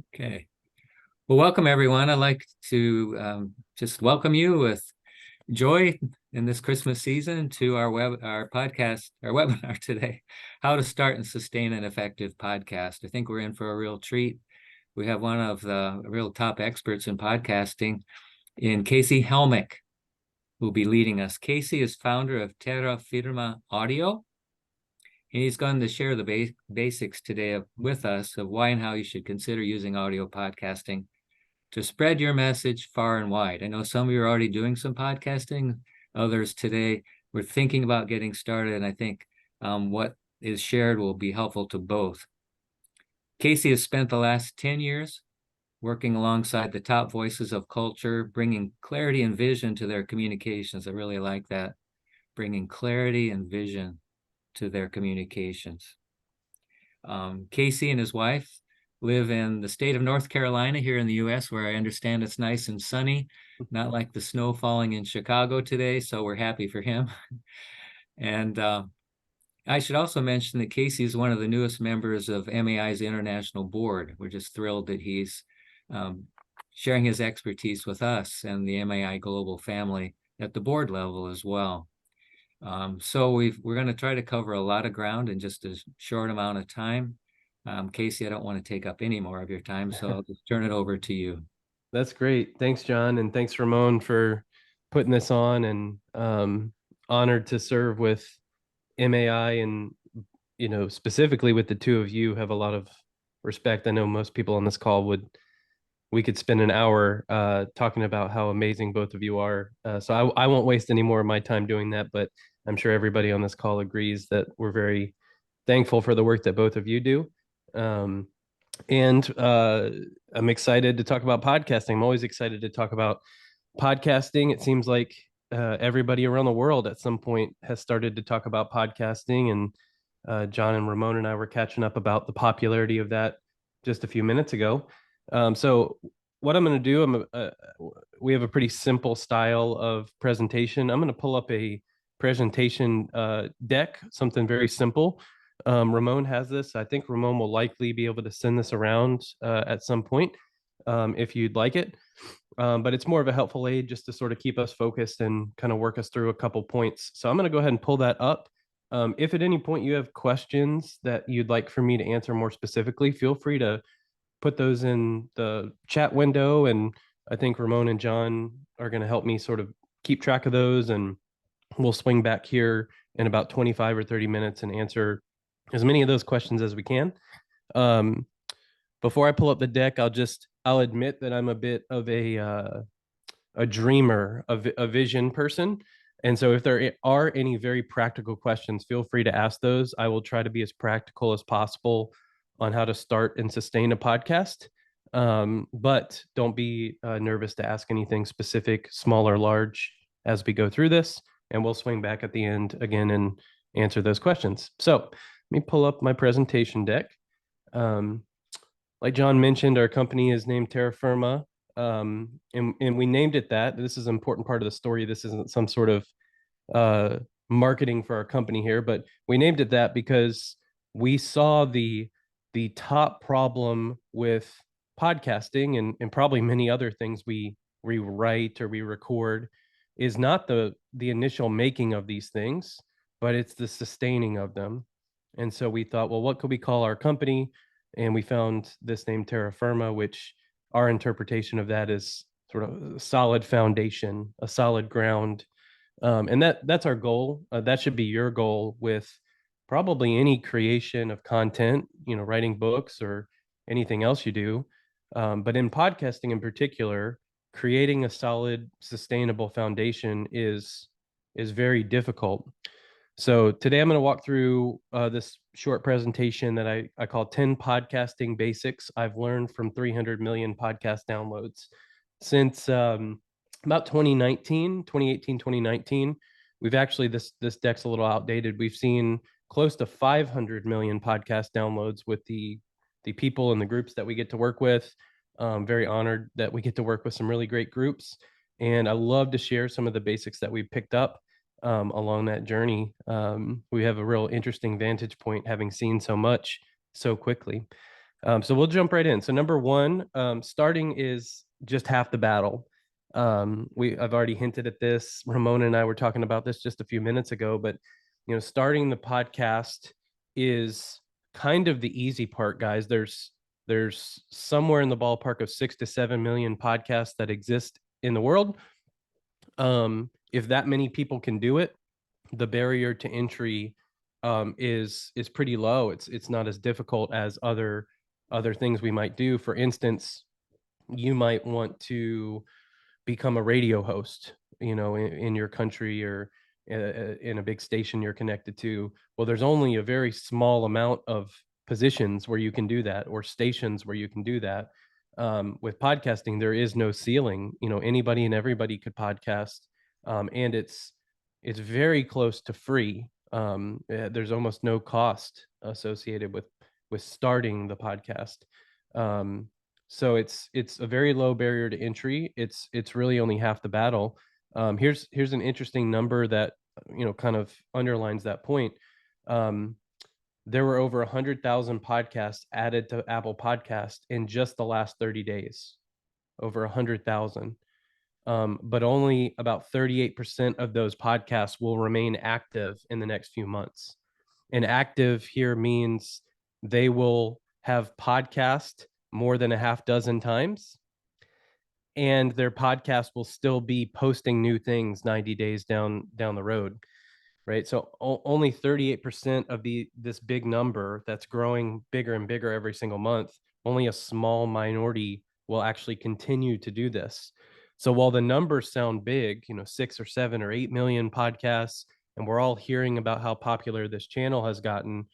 Okay. Well, welcome everyone. I'd like to just welcome you with joy in this Christmas season to our podcast, our webinar today, How to Start and Sustain an Effective Podcast. I think we're in for a real treat. We have one of the real top experts in podcasting in Casey Helmick, who will be leading us. Casey is founder of Terra Firma Audio, and he's going to share the basics today with us of why and how you should consider using audio podcasting to spread your message far and wide. I know some of you are already doing some podcasting. Others today we're thinking about getting started, and I think what is shared will be helpful to both. Casey has spent the last 10 years working alongside the top voices of culture, bringing clarity and vision to their communications. I really like that, bringing clarity and vision to their communications. Casey and his wife live in the state of North Carolina here in the U.S., where I understand it's nice and sunny, not like the snow falling in Chicago today, so we're happy for him. And I should also mention that Casey is one of the newest members of MAI's International Board. We're just thrilled that he's sharing his expertise with us and the MAI global family at the board level as well. So we're going to try to cover a lot of ground in just a short amount of time. Casey, I don't want to take up any more of your time, so I'll just turn it over to you. That's great. Thanks, John. And thanks, Ramon, for putting this on, and honored to serve with MAI, and, specifically with the two of you. Have a lot of respect. I know most people on this call we could spend an hour talking about how amazing both of you are. So I won't waste any more of my time doing that, but I'm sure everybody on this call agrees that we're very thankful for the work that both of you do. And I'm excited to talk about podcasting. I'm always excited to talk about podcasting. It seems like everybody around the world at some point has started to talk about podcasting, and John and Ramon and I were catching up about the popularity of that just a few minutes ago. So what I'm going to do, we have a pretty simple style of presentation. I'm going to pull up a presentation deck, something very simple. Ramon has this. I think Ramon will likely be able to send this around at some point if you'd like it. But it's more of a helpful aid just to sort of keep us focused and kind of work us through a couple points. So I'm going to go ahead and pull that up. If at any point you have questions that you'd like for me to answer more specifically, feel free to put those in the chat window. And I think Ramon and John are going to help me sort of keep track of those. And we'll swing back here in about 25 or 30 minutes and answer as many of those questions as we can. Before I pull up the deck, I'll admit that I'm a bit of a dreamer, a vision person. And so if there are any very practical questions, feel free to ask those. I will try to be as practical as possible on how to start and sustain a podcast. But don't be nervous to ask anything specific, small or large, as we go through this. And we'll swing back at the end again and answer those questions. So let me pull up my presentation deck. Like John mentioned, our company is named Terra Firma, and we named it that. This is an important part of the story. This isn't some sort of marketing for our company here, but we named it that because we saw the top problem with podcasting, and probably many other things we write or we record, is not the initial making of these things, but it's the sustaining of them. And so we thought, well, what could we call our company? And we found this name Terra Firma, which our interpretation of that is sort of a solid foundation, a solid ground. And that's our goal. That should be your goal with probably any creation of content, writing books or anything else you do. But in podcasting in particular, creating a solid, sustainable foundation is very difficult. So today I'm going to walk through this short presentation that I call 10 podcasting basics I've learned from 300 million podcast downloads since about 2018, 2019. We've actually, this deck's a little outdated. We've seen close to 500 million podcast downloads with the people and the groups that we get to work with. Very honored that we get to work with some really great groups. And I love to share some of the basics that we picked up along that journey. We have a real interesting vantage point having seen so much so quickly. So we'll jump right in. So number one, starting is just half the battle. I've already hinted at this. Ramona and I were talking about this just a few minutes ago, but starting the podcast is kind of the easy part, guys. There's somewhere in the ballpark of 6 to 7 million podcasts that exist in the world. If that many people can do it, the barrier to entry is pretty low. It's not as difficult as other things we might do. For instance, you might want to become a radio host, in your country or in a big station you're connected to. Well, there's only a very small amount of positions where you can do that, or stations where you can do that. With podcasting, there is no ceiling. Anybody and everybody could podcast, and it's very close to free. There's almost no cost associated with starting the podcast. Um, so it's a very low barrier to entry. It's really only half the battle. Here's an interesting number that kind of underlines that point. Um, there were over 100,000 podcasts added to Apple Podcast in just the last 30 days. Over 100,000. But only about 38% of those podcasts will remain active in the next few months. And active here means they will have podcast more than a half dozen times, and their podcast will still be posting new things 90 days down the road, right? So only 38% of this big number that's growing bigger and bigger every single month, only a small minority will actually continue to do this. So while the numbers sound big, 6 or 7 or 8 million podcasts, and we're all hearing about how popular this channel has gotten,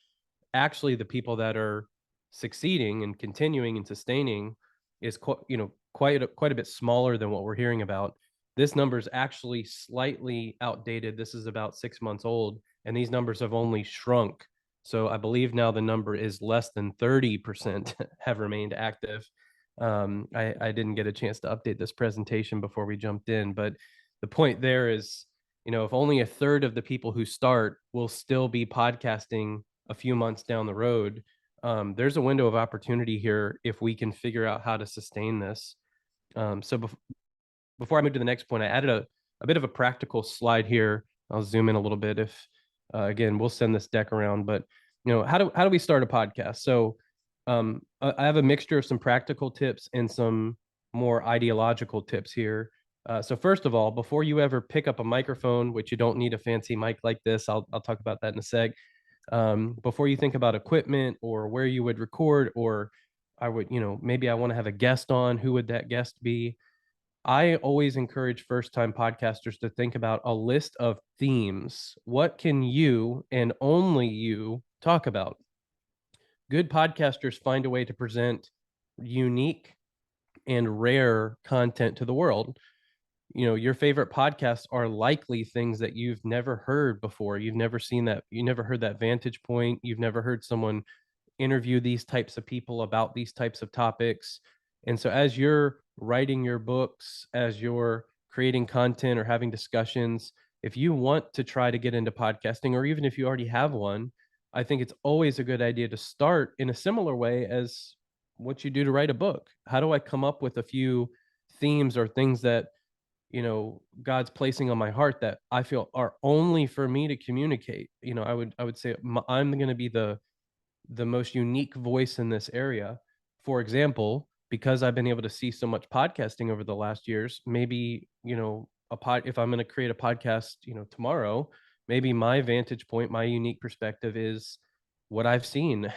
actually the people that are succeeding and continuing and sustaining is quite a bit smaller than what we're hearing about. This number is actually slightly outdated. This is about 6 months old, and these numbers have only shrunk. So I believe now the number is less than 30% have remained active. I didn't get a chance to update this presentation before we jumped in, but the point there is, if only a third of the people who start will still be podcasting a few months down the road, there's a window of opportunity here if we can figure out how to sustain this. So before I move to the next point, I added a bit of a practical slide here. I'll zoom in a little bit if, again, we'll send this deck around, but how do we start a podcast? So I have a mixture of some practical tips and some more ideological tips here. So first of all, before you ever pick up a microphone, which you don't need a fancy mic like this, I'll talk about that in a sec. Before you think about equipment or where you would record, or I would, maybe I want to have a guest on, who would that guest be? I always encourage first time podcasters to think about a list of themes. What can you and only you talk about? Good podcasters find a way to present unique and rare content to the world. Your favorite podcasts are likely things that you've never heard before. You've never seen that. You never heard that vantage point. You've never heard someone interview these types of people about these types of topics. And so as you're writing your books, as you're creating content or having discussions, if you want to try to get into podcasting, or even if you already have one, I think it's always a good idea to start in a similar way as what you do to write a book. How do I come up with a few themes or things that God's placing on my heart that I feel are only for me to communicate? I would say I'm going to be the most unique voice in this area. For example, because I've been able to see so much podcasting over the last years, maybe, if I'm going to create a podcast, tomorrow, maybe my vantage point, my unique perspective is what I've seen,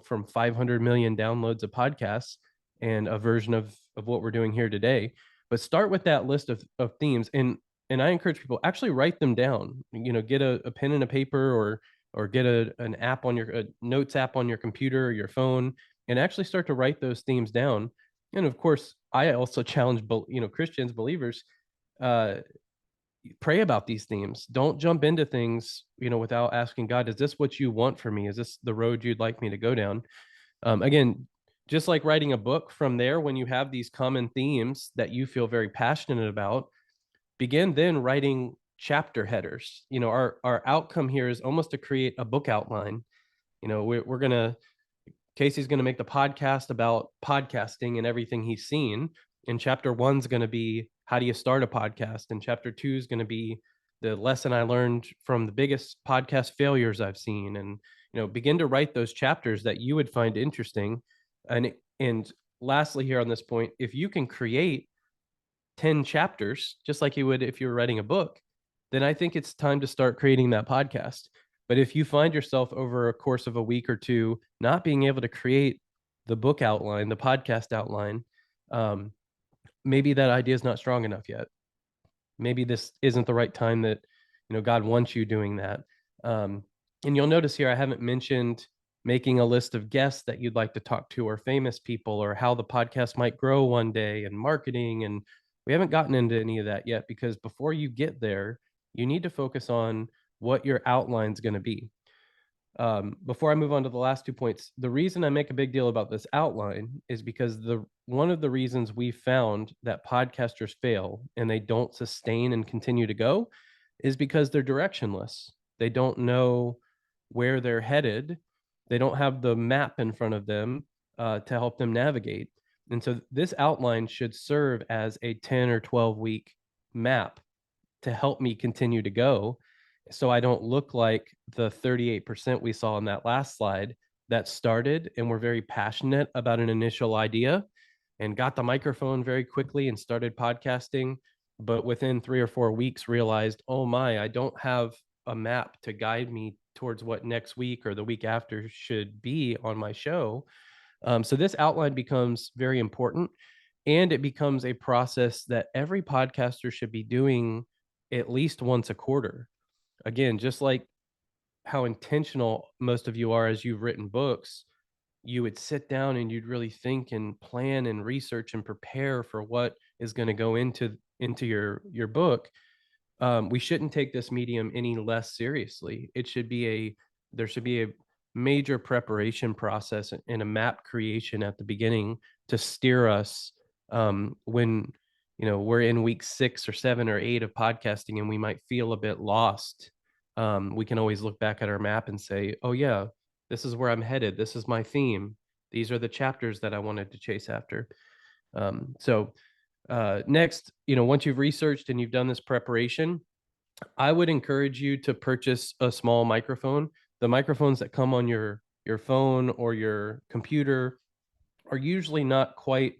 from 500 million downloads of podcasts and a version of what we're doing here today. But start with that list of themes, and I encourage people actually write them down. Get a pen and a paper, or get an app on a notes app on your computer or your phone, and actually start to write those themes down. And of course, I also challenge Christians, believers, uh, pray about these themes. Don't jump into things without asking God, is this what you want for me? Is this the road you'd like me to go down? Again, just like writing a book, from there, when you have these common themes that you feel very passionate about, begin then writing chapter headers. Our outcome here is almost to create a book outline. We're going to Casey's going to make the podcast about podcasting and everything he's seen. And chapter one's going to be how do you start a podcast? And chapter two is going to be the lesson I learned from the biggest podcast failures I've seen. And, begin to write those chapters that you would find interesting. And lastly, here on this point, if you can create 10 chapters, just like you would if you were writing a book, then I think it's time to start creating that podcast. But if you find yourself over a course of a week or two not being able to create the book outline, the podcast outline, um, maybe that idea is not strong enough yet. Maybe this isn't the right time that God wants you doing that. And you'll notice here I haven't mentioned making a list of guests that you'd like to talk to, or famous people, or how the podcast might grow one day, and marketing. And we haven't gotten into any of that yet, because before you get there, you need to focus on what your outline's going to be. Before I move on to the last 2 points, the reason I make a big deal about this outline is because the one of the reasons we found that podcasters fail and they don't sustain and continue to go is because they're directionless. They don't know where they're headed. They don't have the map in front of them to help them navigate. And so this outline should serve as a 10 or 12 week map to help me continue to go, so I don't look like the 38% we saw on that last slide that started and were very passionate about an initial idea and got the microphone very quickly and started podcasting, but within 3 or 4 weeks realized, oh my, I don't have a map to guide me towards what next week or the week after should be on my show. So this outline becomes very important, and it becomes a process that every podcaster should be doing at least once a quarter. Again, just like how intentional most of you are as you've written books, you would sit down and you'd really think and plan and research and prepare for what is going to go into your book. We shouldn't take this medium any less seriously. There should be a major preparation process and a map creation at the beginning to steer us when we're in week 6 or 7 or 8 of podcasting and we might feel a bit lost. We can always look back at our map and say, oh yeah, this is where I'm headed, this is my theme, these are the chapters that I wanted to chase after. Next, once you've researched and you've done this preparation, I would encourage you to purchase a small microphone. The microphones that come on your phone or your computer are usually not quite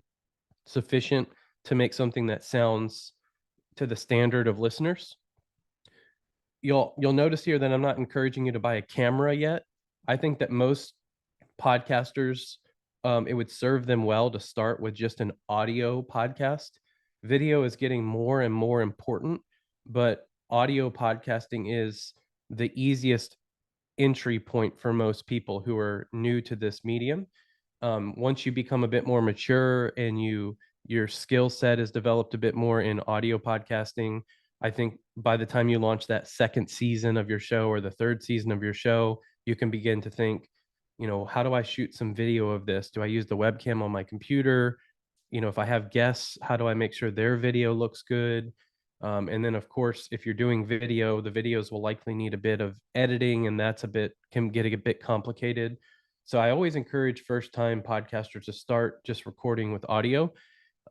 sufficient to make something that sounds to the standard of listeners. You'll notice here that I'm not encouraging you to buy a camera yet. I think that most podcasters, it would serve them well to start with just an audio podcast. Video is getting more and more important, but audio podcasting is the easiest entry point for most people who are new to this medium. Once you become a bit more mature and your skill set is developed a bit more in audio podcasting, I think by the time you launch that second season of your show or the third season of your show, you can begin to think, how do I shoot some video of this? Do I use the webcam on my computer? If I have guests, how do I make sure their video looks good? And then, of course, if you're doing video, the videos will likely need a bit of editing, and can get a bit complicated. So I always encourage first-time podcasters to start just recording with audio.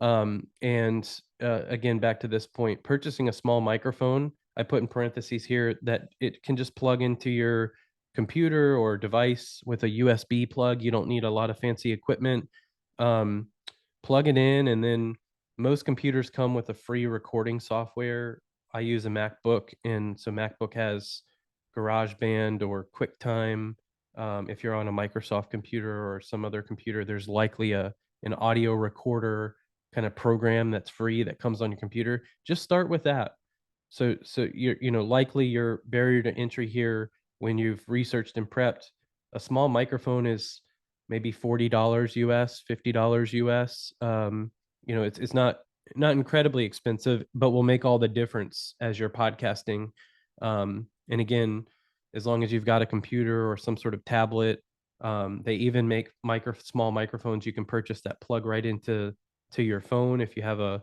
Again, back to this point, purchasing a small microphone, I put in parentheses here that it can just plug into your computer or device with a USB plug. You don't need a lot of fancy equipment. Plug it in, and then most computers come with a free recording software. I use a MacBook, and so MacBook has GarageBand or QuickTime. If you're on a Microsoft computer or some other computer, there's likely an audio recorder kind of program that's free that comes on your computer. Just start with that. So you're likely your barrier to entry here when you've researched and prepped. A small microphone is maybe $40 US, $50 US. It's not incredibly expensive, but will make all the difference as you're podcasting. And again, as long as you've got a computer or some sort of tablet, they even make small microphones you can purchase that plug right into your phone if you have a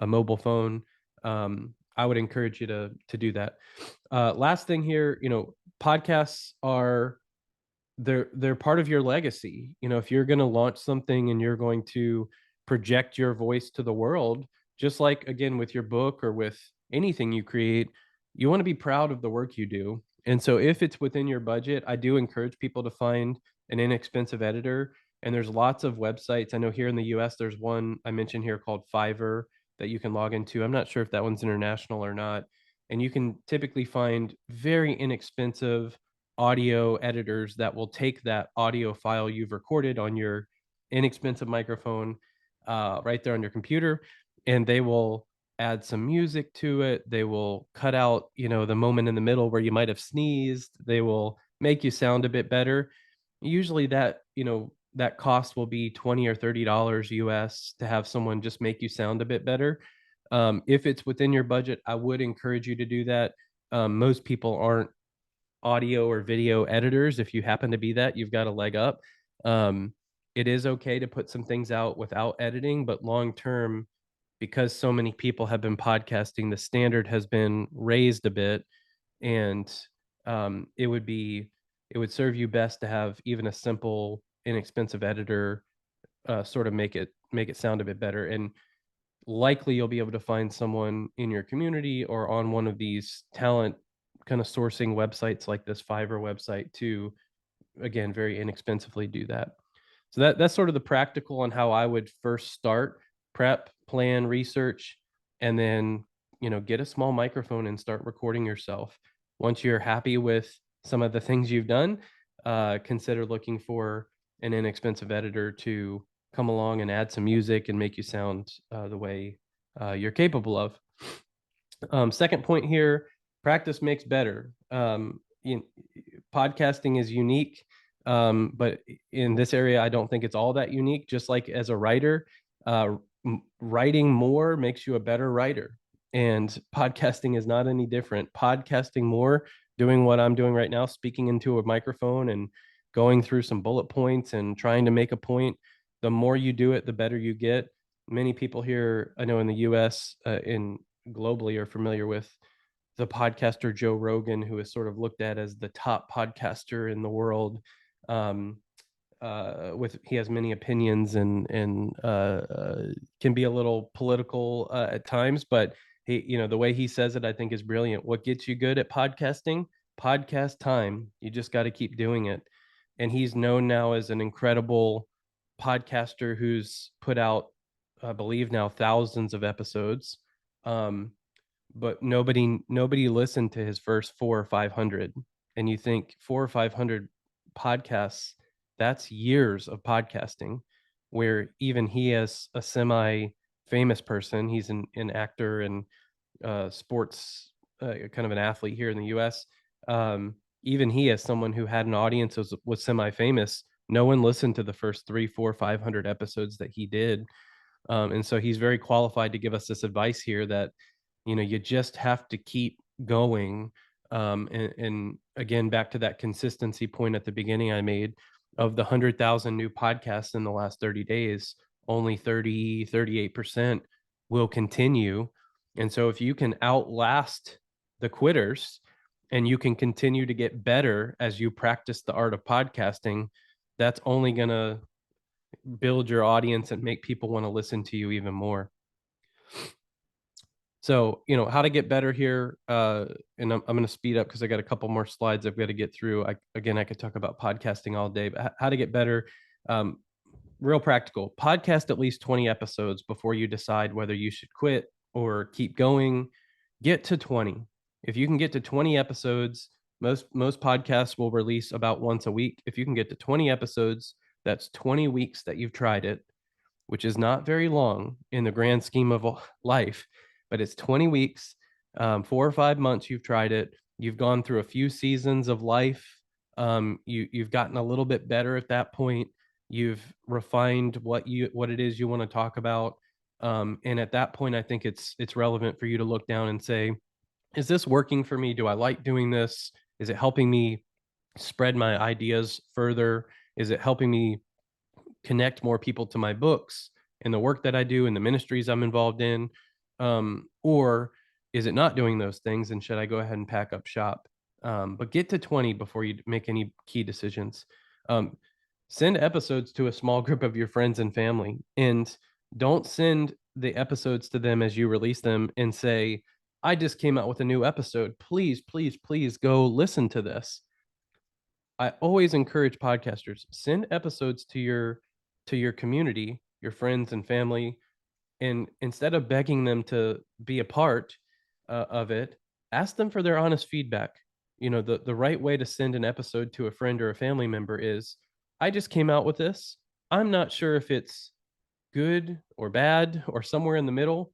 mobile phone. I would encourage you to do that. Last thing here, podcasts are they're part of your legacy. You know, if you're going to launch something and you're going to project your voice to the world, just like again with your book or with anything you create, you want to be proud of the work you do. And so if it's within your budget, I do encourage people to find an inexpensive editor. And there's lots of websites. I know here in the US, there's one I mentioned here called Fiverr that you can log into. I'm not sure if that one's international or not. And you can typically find very inexpensive audio editors that will take that audio file you've recorded on your inexpensive microphone right there on your computer, and they will add some music to it. They will cut out, you know, the moment in the middle where you might have sneezed. They will make you sound a bit better. Usually that, you know, that cost will be 20 or $30 US to have someone just make you sound a bit better. If it's within your budget, I would encourage you to do that. Most people aren't audio or video editors. If you happen to be that, you've got a leg up. Um, it is okay to put some things out without editing, but long term, because so many people have been podcasting, the standard has been raised a bit, and it would be it would serve you best to have even a simple, inexpensive editor sort of make it sound a bit better. And likely you'll be able to find someone in your community or on one of these talent kind of sourcing websites like this Fiverr website to, again, very inexpensively do that. So that's sort of the practical on how I would first start: prep, plan, research, and then, you know, get a small microphone and start recording yourself. Once you're happy with some of the things you've done, consider looking for an inexpensive editor to come along and add some music and make you sound the way you're capable of. Second point here: practice makes better. Podcasting is unique, but in this area, I don't think it's all that unique. Just like as a writer, writing more makes you a better writer, and podcasting is not any different. Podcasting more, doing what I'm doing right now, speaking into a microphone and going through some bullet points and trying to make a point. The more you do it, the better you get. Many people here, I know in the US, in globally, are familiar with the podcaster Joe Rogan, who is sort of looked at as the top podcaster in the world. Um, with he has many opinions and can be a little political at times, but he, you know, the way he says it, I think is brilliant. What gets you good at podcasting? Podcast time. You just got to keep doing it. And he's known now as an incredible podcaster who's put out, I believe now, thousands of episodes. Um, but nobody listened to his first 4 or 500. And you think 4 or 500 podcasts, that's years of podcasting, where even he, as a semi famous person, he's an actor and sports kind of an athlete here in the US. Even he, as someone who had an audience, was semi famous, no one listened to the first 3, 4, 500 episodes that he did. And so he's very qualified to give us this advice here that, you know, you just have to keep going. And again, back to that consistency point at the beginning I made: of the 100,000 new podcasts in the last 30 days, only 38% will continue. And so if you can outlast the quitters and you can continue to get better as you practice the art of podcasting, that's only going to build your audience and make people want to listen to you even more. So, you know, how to get better here. And I'm going to speed up because I got a couple more slides I've got to get through. I could talk about podcasting all day, but how to get better. Um, Real practical: podcast at least 20 episodes before you decide whether you should quit or keep going. Get to 20. If you can get to 20 episodes, most podcasts will release about once a week. If you can get to 20 episodes, that's 20 weeks that you've tried it, which is not very long in the grand scheme of life, but it's 20 weeks, 4 or 5 months you've tried it. You've gone through a few seasons of life. You've gotten a little bit better at that point. You've refined what it is you want to talk about. And at that point, I think it's relevant for you to look down and say, is this working for me? Do I like doing this? Is it helping me spread my ideas further? Is it helping me connect more people to my books and the work that I do and the ministries I'm involved in? Or is it not doing those things? And should I go ahead and pack up shop? But get to 20 before you make any key decisions. Um, Send episodes to a small group of your friends and family, and don't send the episodes to them as you release them and say, I just came out with a new episode. Please, please, please go listen to this. I always encourage podcasters, send episodes to your community, your friends and family, and instead of begging them to be a part of it, ask them for their honest feedback. You know, the right way to send an episode to a friend or a family member is, I just came out with this. I'm not sure if it's good or bad or somewhere in the middle.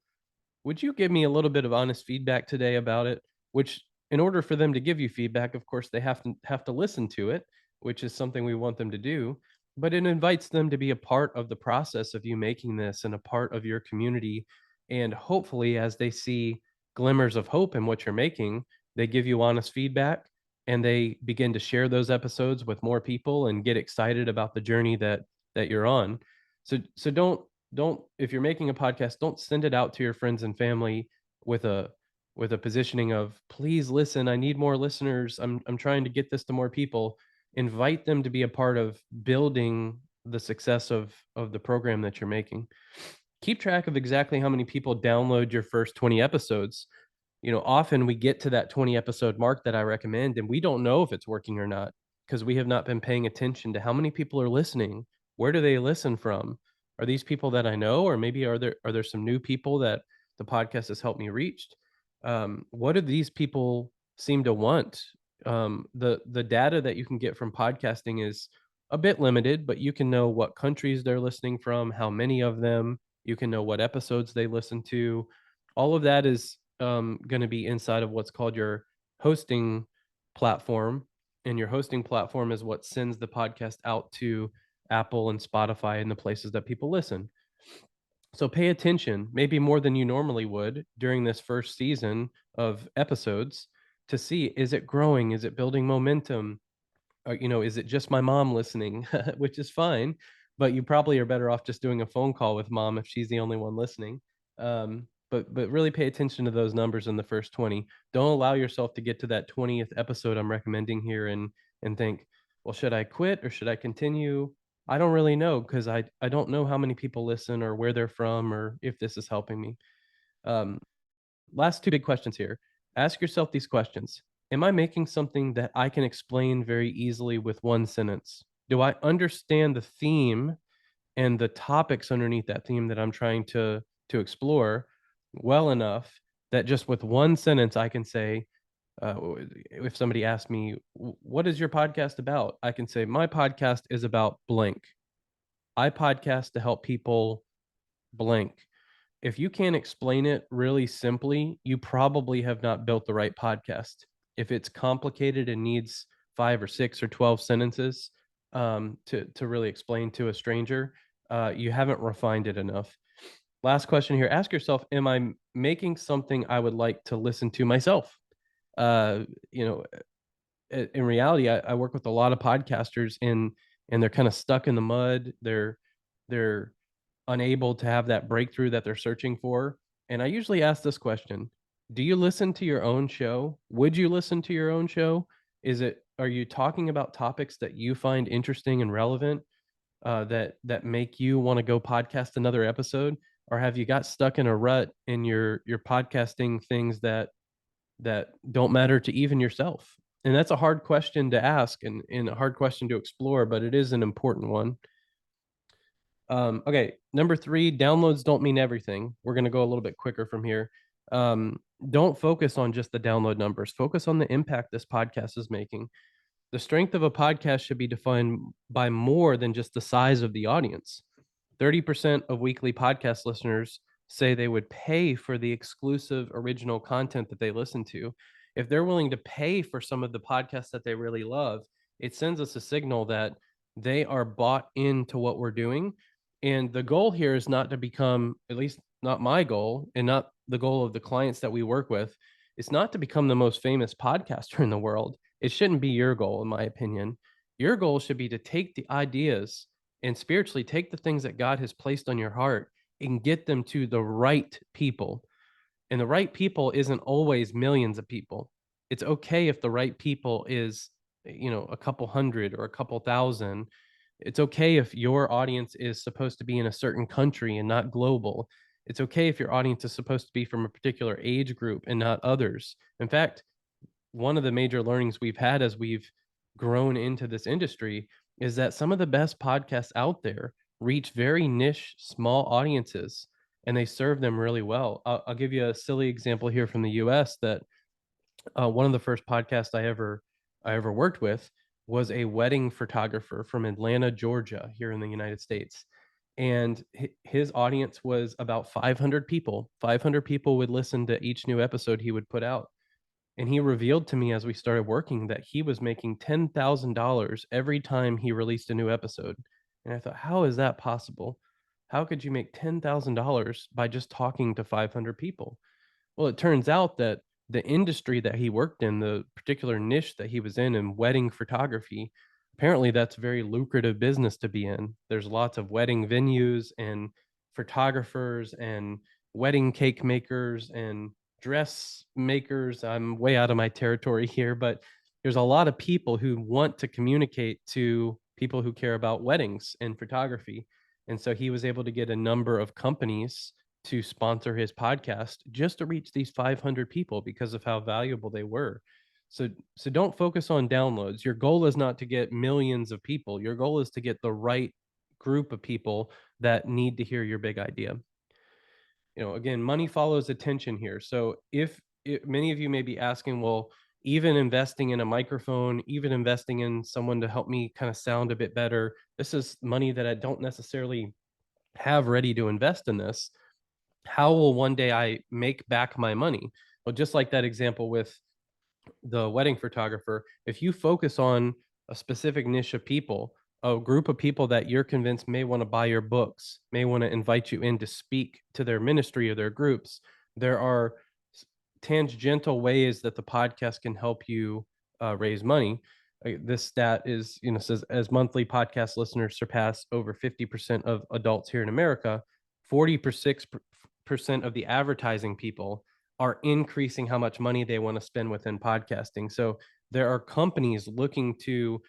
Would you give me a little bit of honest feedback today about it? Which, in order for them to give you feedback, of course, they have to listen to it, which is something we want them to do. But it invites them to be a part of the process of you making this and a part of your community. And hopefully, as they see glimmers of hope in what you're making, they give you honest feedback and they begin to share those episodes with more people and get excited about the journey that you're on. So don't, if you're making a podcast, don't send it out to your friends and family with a positioning of, please listen, I need more listeners, I'm trying to get this to more people. Invite them to be a part of building the success of the program that you're making. Keep track of exactly how many people download your first 20 episodes. You know, often we get to that 20 episode mark that I recommend, and we don't know if it's working or not because we have not been paying attention to how many people are listening. Where do they listen from? Are these people that I know, or maybe are there some new people that the podcast has helped me reach? What do these people seem to want? The data that you can get from podcasting is a bit limited, but you can know what countries they're listening from, how many of them. You can know what episodes they listen to. All of that is going to be inside of what's called your hosting platform, and your hosting platform is what sends the podcast out to Apple and Spotify and the places that people listen. So pay attention, maybe more than you normally would during this first season of episodes, to see, is it growing? Is it building momentum? You know, is it just my mom listening? Which is fine, but you probably are better off just doing a phone call with mom if she's the only one listening. But really pay attention to those numbers in the first 20. Don't allow yourself to get to that 20th episode I'm recommending here and think, well, should I quit or should I continue? I don't really know because I don't know how many people listen or where they're from or if this is helping me. Um, Last two big questions here. Ask yourself these questions. Am I making something that I can explain very easily with one sentence? Do I understand the theme and the topics underneath that theme that I'm trying to explore well enough that just with one sentence I can say, if somebody asks me, what is your podcast about? I can say, my podcast is about blank. I podcast to help people blank. If you can't explain it really simply, you probably have not built the right podcast. If it's complicated and needs 5 or 6 or 12 sentences to really explain to a stranger, you haven't refined it enough. Last question here. Ask yourself, am I making something I would like to listen to myself? You know, in reality, I work with a lot of podcasters and they're kind of stuck in the mud. They're unable to have that breakthrough that they're searching for. And I usually ask this question: do you listen to your own show? Would you listen to your own show? Are you talking about topics that you find interesting and relevant, that make you want to go podcast another episode? Or have you got stuck in a rut in your podcasting things that don't matter to even yourself? And that's a hard question to ask and a hard question to explore, but it is an important one. Okay, number three, downloads don't mean everything. We're going to go a little bit quicker from here. Um, don't focus on just the download numbers. Focus on the impact this podcast is making. The strength of a podcast should be defined by more than just the size of the audience. 30% of weekly podcast listeners say they would pay for the exclusive original content that they listen to. If they're willing to pay for some of the podcasts that they really love, it sends us a signal that they are bought into what we're doing. And the goal here is not to become, at least not my goal, and not the goal of the clients that we work with. It's not to become the most famous podcaster in the world. It shouldn't be your goal, in my opinion. Your goal should be to take the ideas and spiritually take the things that God has placed on your heart and get them to the right people. And the right people isn't always millions of people. It's okay if the right people is a couple hundred or a couple thousand. It's okay if your audience is supposed to be in a certain country and not global. It's okay if your audience is supposed to be from a particular age group and not others. In fact, one of the major learnings we've had as we've grown into this industry is that some of the best podcasts out there reach very niche, small audiences, and they serve them really well. I'll give you a silly example here from the US that one of the first podcasts I ever worked with was a wedding photographer from Atlanta, Georgia, here in the United States. And his audience was about 500 people. 500 people would listen to each new episode he would put out. And he revealed to me as we started working that he was making $10,000 every time he released a new episode. And I thought, how is that possible? How could you make $10,000 by just talking to 500 people? Well, it turns out that the industry that he worked in, the particular niche that he was in wedding photography, apparently that's very lucrative business to be in. There's lots of wedding venues and photographers and wedding cake makers and dress makers. I'm way out of my territory here, but there's a lot of people who want to communicate to people who care about weddings and photography. And so he was able to get a number of companies to sponsor his podcast just to reach these 500 people because of how valuable they were. So don't focus on downloads. Your goal is not to get millions of people. Your goal is to get the right group of people that need to hear your big idea. Again, money follows attention here. So if many of you may be asking, well, even investing in a microphone, even investing in someone to help me kind of sound a bit better, this is money that I don't necessarily have ready to invest in this. How will one day I make back my money? Well, just like that example with the wedding photographer, if you focus on a specific niche of people, a group of people that you're convinced may want to buy your books, may want to invite you in to speak to their ministry or their groups, there are tangential ways that the podcast can help you raise money. This stat is, says as monthly podcast listeners surpass over 50% of adults here in America, 46% of the advertising people are increasing how much money they want to spend within podcasting. So there are companies looking to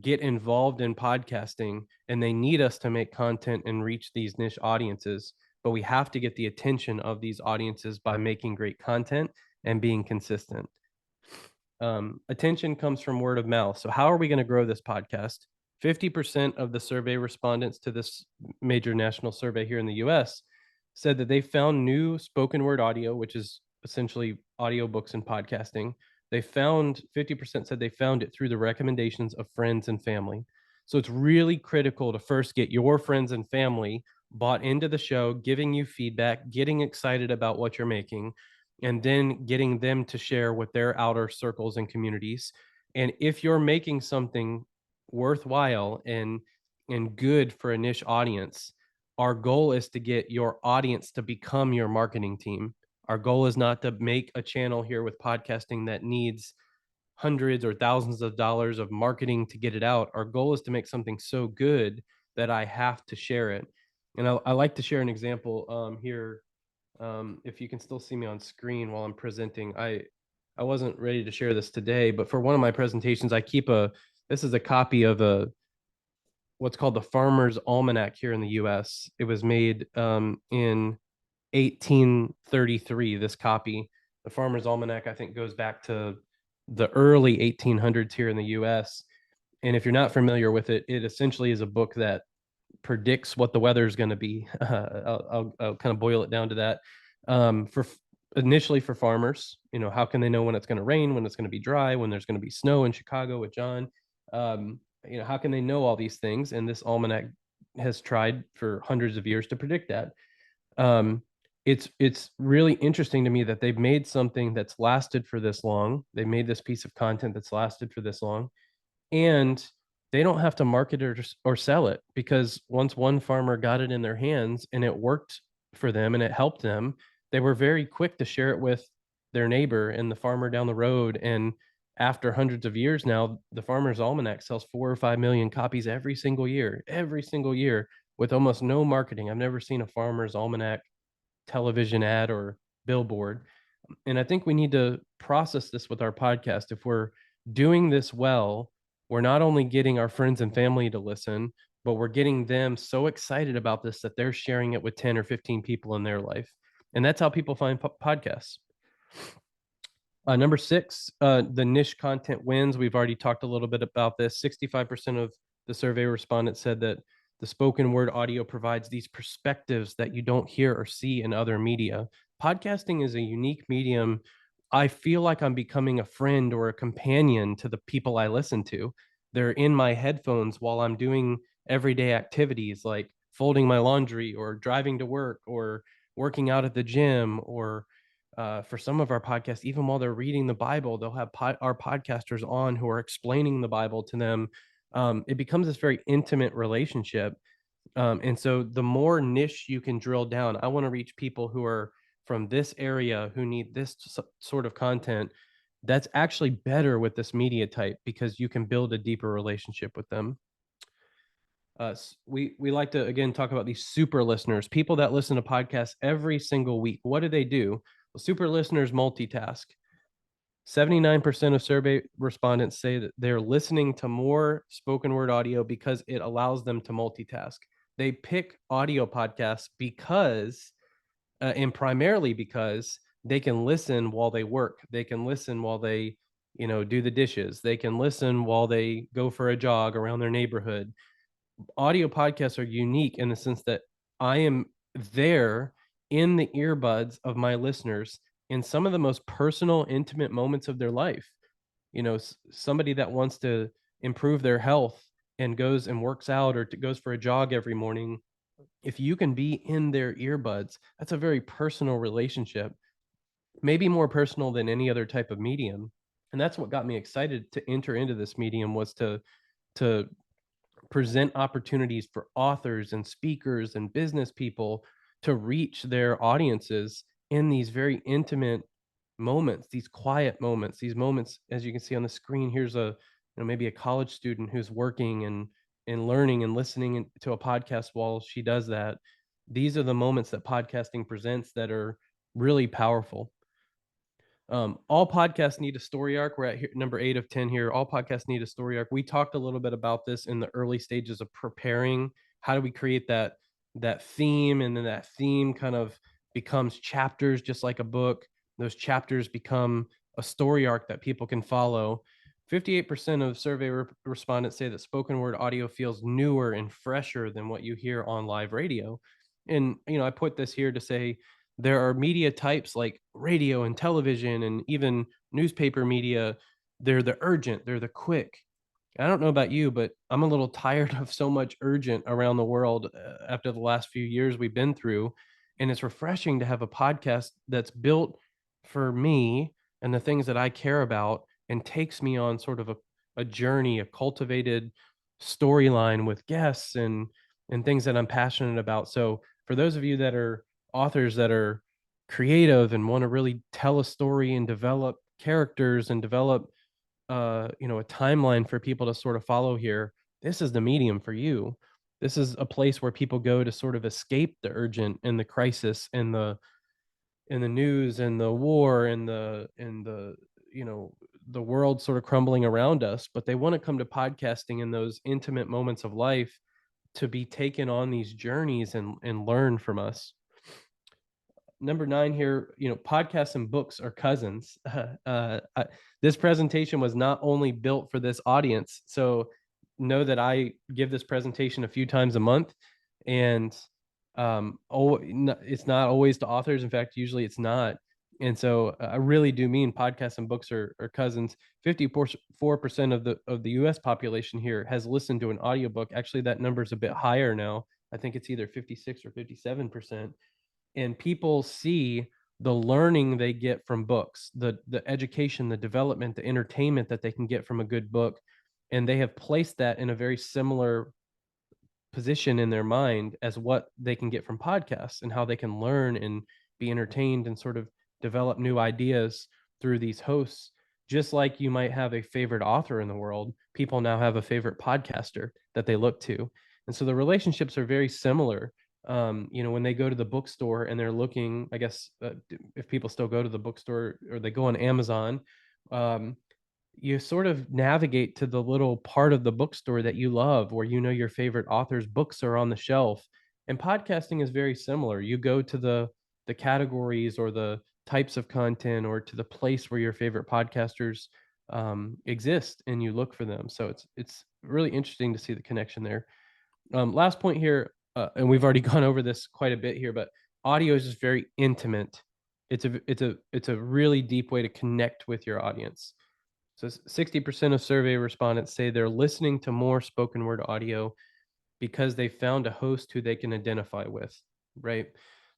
get involved in podcasting, and they need us to make content and reach these niche audiences. But we have to get the attention of these audiences by making great content and being consistent. Attention comes from word of mouth. So how are we going to grow this podcast? 50% of the survey respondents to this major national survey here in the US said that they found new spoken word audio, which is essentially audiobooks and podcasting. 50% said they found it through the recommendations of friends and family. So it's really critical to first get your friends and family bought into the show, giving you feedback, getting excited about what you're making, and then getting them to share with their outer circles and communities. And if you're making something worthwhile and good for a niche audience, our goal is to get your audience to become your marketing team. Our goal is not to make a channel here with podcasting that needs hundreds or thousands of dollars of marketing to get it out. Our goal is to make something so good that I have to share it. And I like to share an example here. If you can still see me on screen while I'm presenting, I wasn't ready to share this today, but for one of my presentations, this is a copy of what's called the Farmer's Almanac here in the US. It was made in 1833, this copy. The Farmer's Almanac, I think, goes back to the early 1800s here in the US. And if you're not familiar with it, it essentially is a book that predicts what the weather is going to be. I'll kind of boil it down to that. For initially for farmers, how can they know when it's going to rain, when it's going to be dry, when there's going to be snow in Chicago with John? How can they know all these things? And this almanac has tried for hundreds of years to predict that. It's really interesting to me that they've made something that's lasted for this long. They made this piece of content that's lasted for this long, and they don't have to market it or sell it, because once one farmer got it in their hands and it worked for them and it helped them, they were very quick to share it with their neighbor and the farmer down the road. And after hundreds of years now, the Farmer's Almanac sells 4 or 5 million copies every single year, with almost no marketing. I've never seen a Farmer's Almanac television ad or billboard. And I think we need to process this with our podcast. If we're doing this well, we're not only getting our friends and family to listen, but we're getting them so excited about this that they're sharing it with 10 or 15 people in their life. And that's how people find podcasts. Number six, the niche content wins. We've already talked a little bit about this. 65% of the survey respondents said that the spoken word audio provides these perspectives that you don't hear or see in other media. Podcasting is a unique medium. I feel like I'm becoming a friend or a companion to the people I listen to. They're in my headphones while I'm doing everyday activities like folding my laundry or driving to work or working out at the gym, or for some of our podcasts, even while they're reading the Bible, they'll have our podcasters on who are explaining the Bible to them. It becomes this very intimate relationship. And so the more niche you can drill down, I want to reach people who are from this area who need this sort of content. That's actually better with this media type because you can build a deeper relationship with them. We like to again talk about these super listeners, people that listen to podcasts every single week. What do? Well, super listeners multitask. 79% of survey respondents say that they're listening to more spoken word audio because it allows them to multitask. They pick audio podcasts because, and primarily because they can listen while they work. They can listen while they, do the dishes. They can listen while they go for a jog around their neighborhood. Audio podcasts are unique in the sense that I am there in the earbuds of my listeners in some of the most personal, intimate moments of their life. Somebody that wants to improve their health and goes and works out or goes for a jog every morning, if you can be in their earbuds, that's a very personal relationship, maybe more personal than any other type of medium. And that's what got me excited to enter into this medium, was to present opportunities for authors and speakers and business people to reach their audiences in these very intimate moments, these quiet moments, these moments. As you can see on the screen, here's maybe a college student who's working and learning and listening to a podcast while she does that. These are the moments that podcasting presents that are really powerful. All podcasts need a story arc. We're at number 8 of 10 here. All podcasts need a story arc. We talked a little bit about this in the early stages of preparing. How do we create that theme, and then that theme kind of becomes chapters, just like a book. Those chapters become a story arc that people can follow. 58% of survey respondents say that spoken word audio feels newer and fresher than what you hear on live radio. And I put this here to say there are media types like radio and television and even newspaper media. They're the urgent, they're the quick. I don't know about you, but I'm a little tired of so much urgent around the world after the last few years we've been through. And it's refreshing to have a podcast that's built for me and the things that I care about and takes me on sort of a journey, a cultivated storyline with guests and things that I'm passionate about. So for those of you that are authors that are creative and want to really tell a story and develop characters and develop a timeline for people to sort of follow here, this is the medium for you. This is a place where people go to sort of escape the urgent and the crisis and the news and the war and the the world sort of crumbling around us, but they want to come to podcasting in those intimate moments of life to be taken on these journeys and learn from us. Number 9 here, podcasts and books are cousins. This presentation was not only built for this audience, so know that I give this presentation a few times a month, and it's not always to authors. In fact, usually it's not. And so I really do mean podcasts and books are cousins. 54% of the US population here has listened to an audiobook. Actually, that number is a bit higher now. I think it's either 56 or 57%. And people see the learning they get from books, the education, the development, the entertainment that they can get from a good book, and they have placed that in a very similar position in their mind as what they can get from podcasts and how they can learn and be entertained and sort of develop new ideas through these hosts. Just like you might have a favorite author in the world, people now have a favorite podcaster that they look to. And so the relationships are very similar. When they go to the bookstore and they're looking, I guess if people still go to the bookstore or they go on Amazon, um, you sort of navigate to the little part of the bookstore that you love, where you know your favorite author's books are on the shelf. And podcasting is very similar. You go to the categories or the types of content, or to the place where your favorite podcasters exist, and you look for them. So it's really interesting to see the connection there. Last point here, and we've already gone over this quite a bit here, but audio is just very intimate. It's a really deep way to connect with your audience. So 60% of survey respondents say they're listening to more spoken word audio because they found a host who they can identify with, right?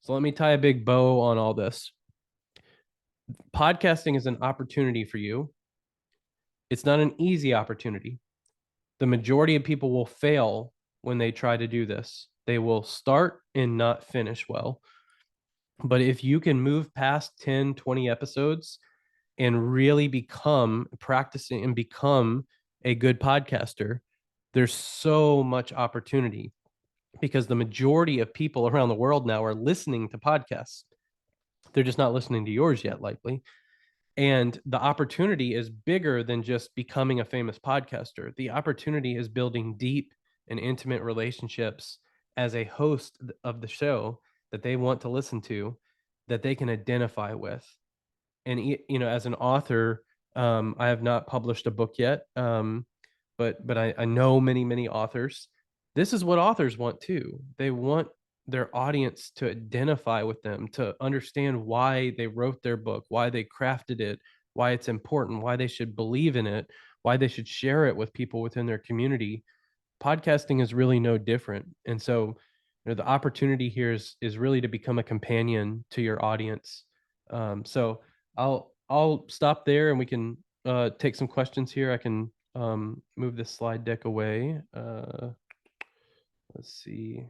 So let me tie a big bow on all this. Podcasting is an opportunity for you. It's not an easy opportunity. The majority of people will fail when they try to do this. They will start and not finish well. But if you can move past 10, 20 episodes and really become practicing and become a good podcaster, there's so much opportunity, because the majority of people around the world now are listening to podcasts. They're just not listening to yours yet, likely. And the opportunity is bigger than just becoming a famous podcaster. The opportunity is building deep and intimate relationships as a host of the show that they want to listen to, that they can identify with. And as an author, I have not published a book yet, but I know many authors. This is what authors want too. They want their audience to identify with them, to understand why they wrote their book, why they crafted it, why it's important, why they should believe in it, why they should share it with people within their community. Podcasting is really no different. And so, the opportunity here is really to become a companion to your audience. So I'll stop there, and we can take some questions here. I can move this slide deck away. Let's see.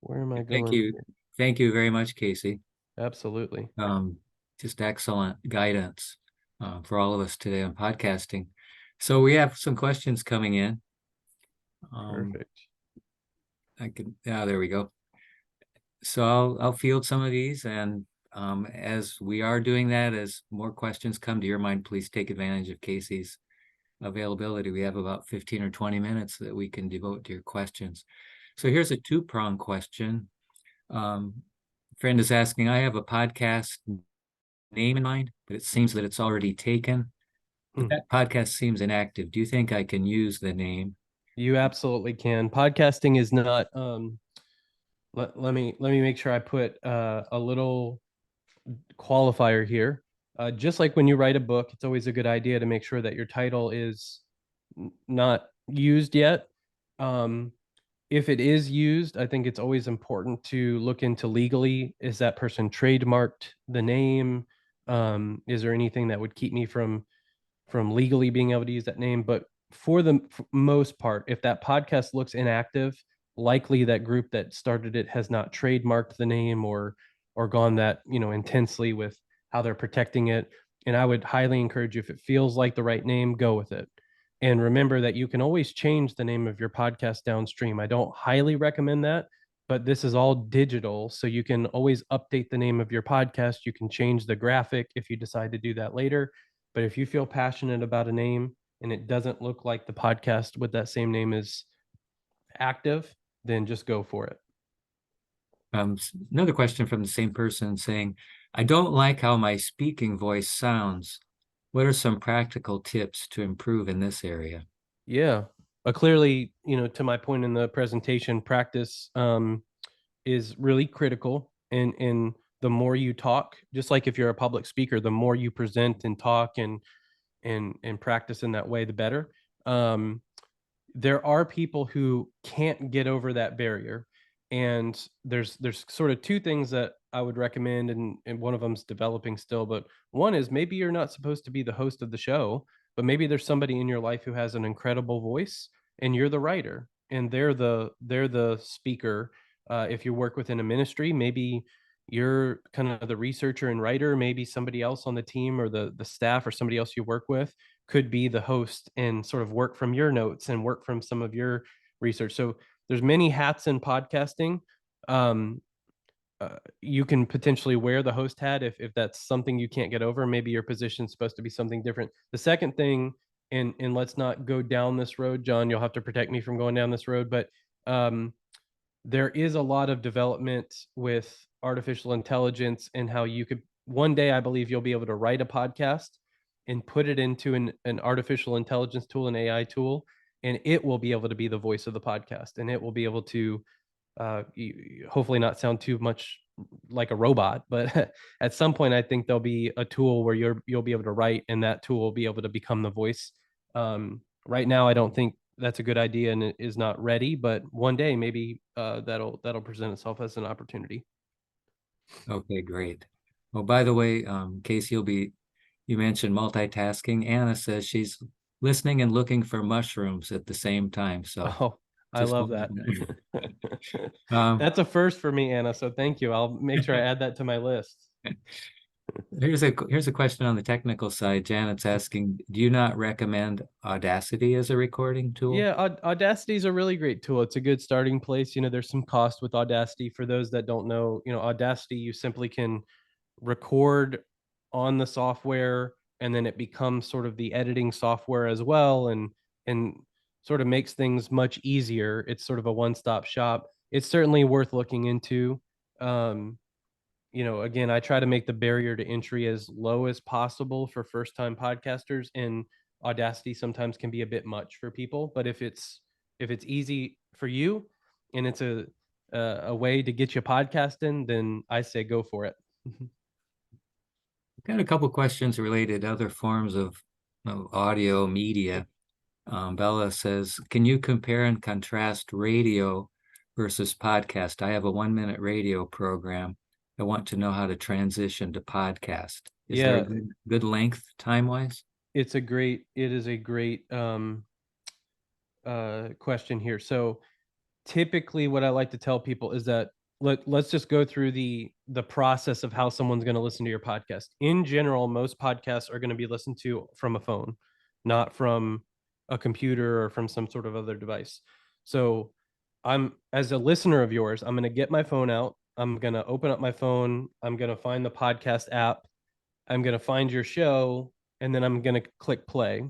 Where am I Thank going you. here? Thank you very much, Casey. Absolutely. Just excellent guidance for all of us today on podcasting. So we have some questions coming in. Perfect. There we go. So I'll field some of these, and as we are doing that, as more questions come to your mind, please take advantage of Casey's availability. We have about 15 or 20 minutes that we can devote to your questions. So here's a two-pronged question. Friend is asking, I have a podcast name in mind, but it seems that it's already taken. But that podcast seems inactive. Do you think I can use the name? You absolutely can. Podcasting is not let me make sure I put a little qualifier here. Just like when you write a book, it's always a good idea to make sure that your title is not used yet. If it is used, I think it's always important to look into legally. Is that person trademarked the name? Is there anything that would keep me from legally being able to use that name? But for the most part, if that podcast looks inactive, likely that group that started it has not trademarked the name, or gone that intensely with how they're protecting it. And I would highly encourage you, if it feels like the right name, go with it. And remember that you can always change the name of your podcast downstream. I don't highly recommend that, but this is all digital, so you can always update the name of your podcast. You can change the graphic if you decide to do that later. But if you feel passionate about a name and it doesn't look like the podcast with that same name is active, then just go for it. Another question from the same person saying, I don't like how my speaking voice sounds. What are some practical tips to improve in this area? Yeah. Clearly, to my point in the presentation, practice is really critical. And the more you talk, just like if you're a public speaker, the more you present and talk and practice in that way, the better. There are people who can't get over that barrier, and there's sort of two things that I would recommend, and one of them's developing still. But one is, maybe you're not supposed to be the host of the show, but maybe there's somebody in your life who has an incredible voice, and you're the writer, and they're the speaker. If you work within a ministry, maybe you're kind of the researcher and writer. Maybe somebody else on the team, or the staff, or somebody else you work with could be the host and sort of work from your notes and work from some of your research. So there's many hats in podcasting. Um, you can potentially wear the host hat if that's something you can't get over. Maybe your position's supposed to be something different. The second thing, and let's not go down this road, John, you'll have to protect me from going down this road, but um, there is a lot of development with artificial intelligence and how you could one day, I believe you'll be able to write a podcast and put it into an artificial intelligence tool, an AI tool, and it will be able to be the voice of the podcast, and it will be able to hopefully not sound too much like a robot, but at some point I think there'll be a tool where you'll be able to write and that tool will be able to become the voice. Right now I don't think that's a good idea and it is not ready, but one day maybe that'll present itself as an opportunity. Okay, great. Well, by the way, Casey, you mentioned multitasking. Anna says she's listening and looking for mushrooms at the same time. So Oh, I just love wanted that. to know. That's a first for me, Anna, so thank you. I'll make sure I add that to my list. Here's a question on the technical side. Janet's asking, do you not recommend Audacity as a recording tool? Yeah, Audacity is a really great tool. It's a good starting place. There's some cost with Audacity. For those that don't know, Audacity, you simply can record on the software and then it becomes sort of the editing software as well, and sort of makes things much easier. It's sort of a one-stop shop. It's certainly worth looking into. Um, again, I try to make the barrier to entry as low as possible for first-time podcasters, and Audacity sometimes can be a bit much for people. But if it's easy for you and it's a way to get you podcasting, then I say go for it. Got a couple questions related to other forms of audio media. Bella says, can you compare and contrast radio versus podcast? I have a 1 minute radio program. I want to know how to transition to podcast. Is there a Yeah, good length time-wise? it is a great question here. So typically what I like to tell people is that let's just go through the process of how someone's going to listen to your podcast. In general, most podcasts are going to be listened to from a phone, not from a computer or from some sort of other device. So I'm as a listener of yours, I'm going to get my phone out. I'm going to open up my phone. I'm going to find the podcast app. I'm going to find your show, and then I'm going to click play.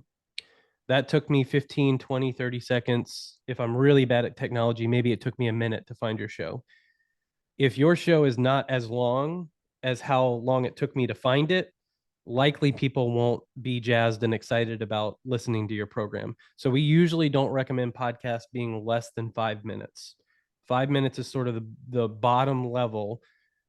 That took me 15, 20, 30 seconds. If I'm really bad at technology, maybe it took me a minute to find your show. If your show is not as long as how long it took me to find it, likely people won't be jazzed and excited about listening to your program. So we usually don't recommend podcasts being less than 5 minutes. 5 minutes is sort of the bottom level.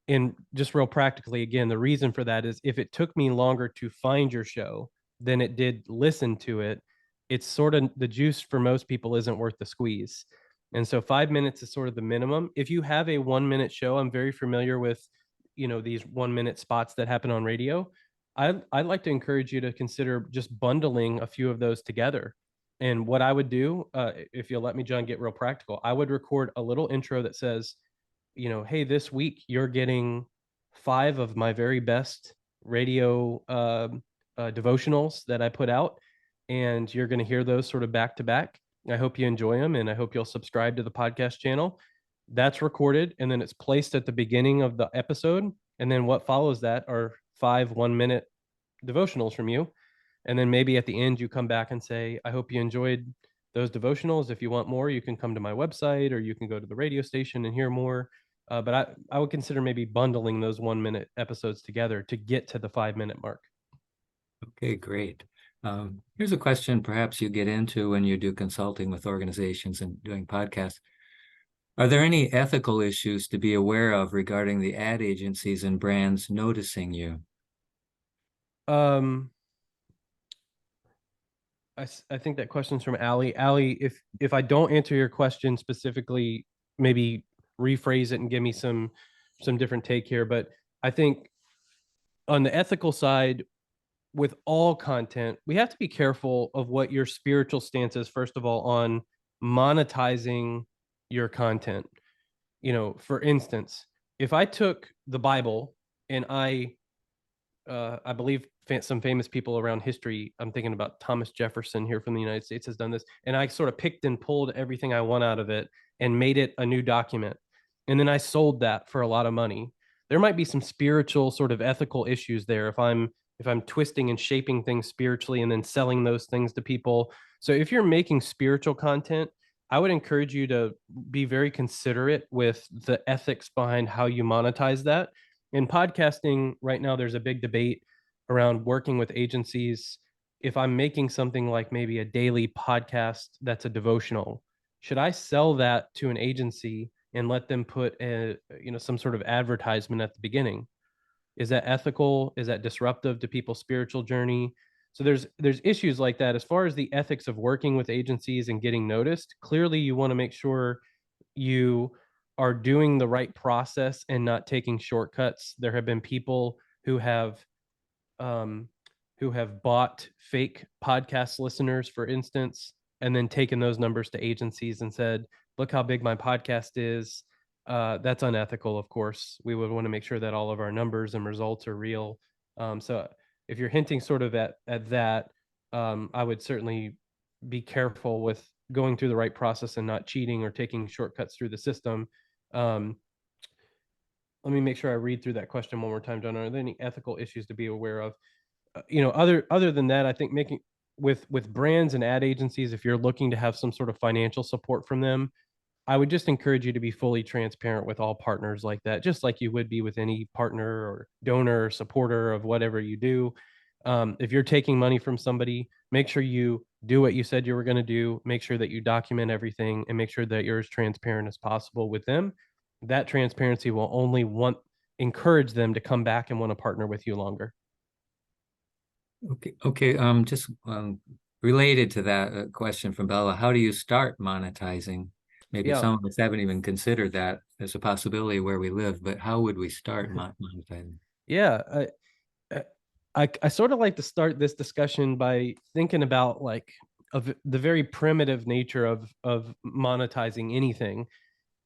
And just real practically, again, the reason for that is if it took me longer to find your show than it did listen to it, it's sort of the juice for most people isn't worth the squeeze. And so 5 minutes is sort of the minimum. If you have a 1 minute show, I'm very familiar with, these 1 minute spots that happen on radio. I'd like to encourage you to consider just bundling a few of those together. And what I would do, if you'll let me, John, get real practical, I would record a little intro that says, hey, this week you're getting 5 of my very best radio devotionals that I put out, and you're going to hear those sort of back to back. I hope you enjoy them, and I hope you'll subscribe to the podcast channel. That's recorded, and then it's placed at the beginning of the episode. And then what follows that are 5 1 minute devotionals from you. And then maybe at the end, you come back and say, I hope you enjoyed those devotionals. If you want more, you can come to my website or you can go to the radio station and hear more. But I would consider maybe bundling those 1 minute episodes together to get to the 5 minute mark. Okay, great. Here's a question perhaps you get into when you do consulting with organizations and doing podcasts. Are there any ethical issues to be aware of regarding the ad agencies and brands noticing you? Um, I think that question's from Allie. Allie, if I don't answer your question specifically, maybe rephrase it and give me some different take here. But I think on the ethical side, with all content, we have to be careful of what your spiritual stance is, first of all, on monetizing your content. For instance, if I took the Bible and I believe some famous people around history, I'm thinking about Thomas Jefferson here from the United States has done this, and I sort of picked and pulled everything I want out of it and made it a new document. and then I sold that for a lot of money. There might be some spiritual sort of ethical issues there if I'm twisting and shaping things spiritually and then selling those things to people. So if you're making spiritual content, I would encourage you to be very considerate with the ethics behind how you monetize that. In podcasting right now, there's a big debate around working with agencies. If I'm making something like maybe a daily podcast that's a devotional, should I sell that to an agency and let them put some sort of advertisement at the beginning? Is that ethical? Is that disruptive to people's spiritual journey? So there's issues like that. As far as the ethics of working with agencies and getting noticed, clearly you want to make sure you are doing the right process and not taking shortcuts. There have been people um, who have bought fake podcast listeners, for instance, and then taken those numbers to agencies and said, "Look how big my podcast is." That's unethical, of course. We would want to make sure that all of our numbers and results are real. So if you're hinting sort of at that, I would certainly be careful with going through the right process and not cheating or taking shortcuts through the system. Um, Let me make sure I read through that question one more time, John. Are there any ethical issues to be aware of? Other than that, I think making with brands and ad agencies, if you're looking to have some sort of financial support from them, I would just encourage you to be fully transparent with all partners like that, just like you would be with any partner or donor or supporter of whatever you do. If you're taking money from somebody, make sure you do what you said you were going to do. Make sure that you document everything and make sure that you're as transparent as possible with them. That transparency will only encourage them to come back and want to partner with you longer. Okay. Just related to that question from Bella, how do you start monetizing? Maybe Yeah. some of us haven't even considered that as a possibility where we live, but how would we start monetizing? Yeah, I sort of like to start this discussion by thinking about like of the very primitive nature of monetizing anything.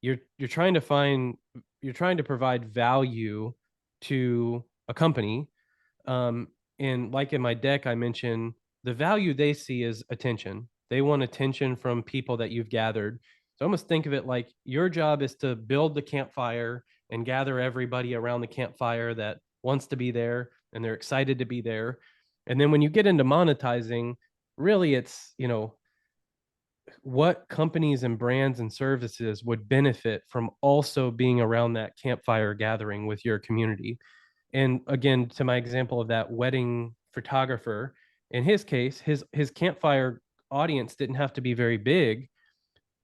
You're trying to you're trying to provide value to a company. Um, and like in my deck, I mentioned the value they see is attention. They want attention from people that you've gathered. So almost think of it like your job is to build the campfire and gather everybody around the campfire that wants to be there and they're excited to be there. And then when you get into monetizing, really it's, what companies and brands and services would benefit from also being around that campfire gathering with your community. And again, to my example of that wedding photographer, in his case, his campfire audience didn't have to be very big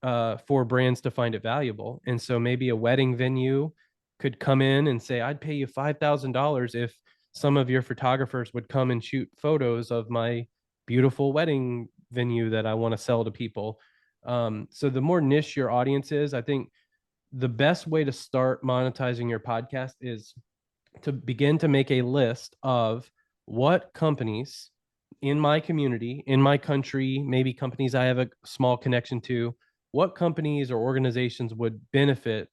for brands to find it valuable. And so maybe a wedding venue could come in and say, "I'd pay you $5,000 if some of your photographers would come and shoot photos of my beautiful wedding venue that I want to sell to people." So the more niche your audience is, I think the best way to start monetizing your podcast is to begin to make a list of what companies in my community, in my country, maybe companies I have a small connection to, what companies or organizations would benefit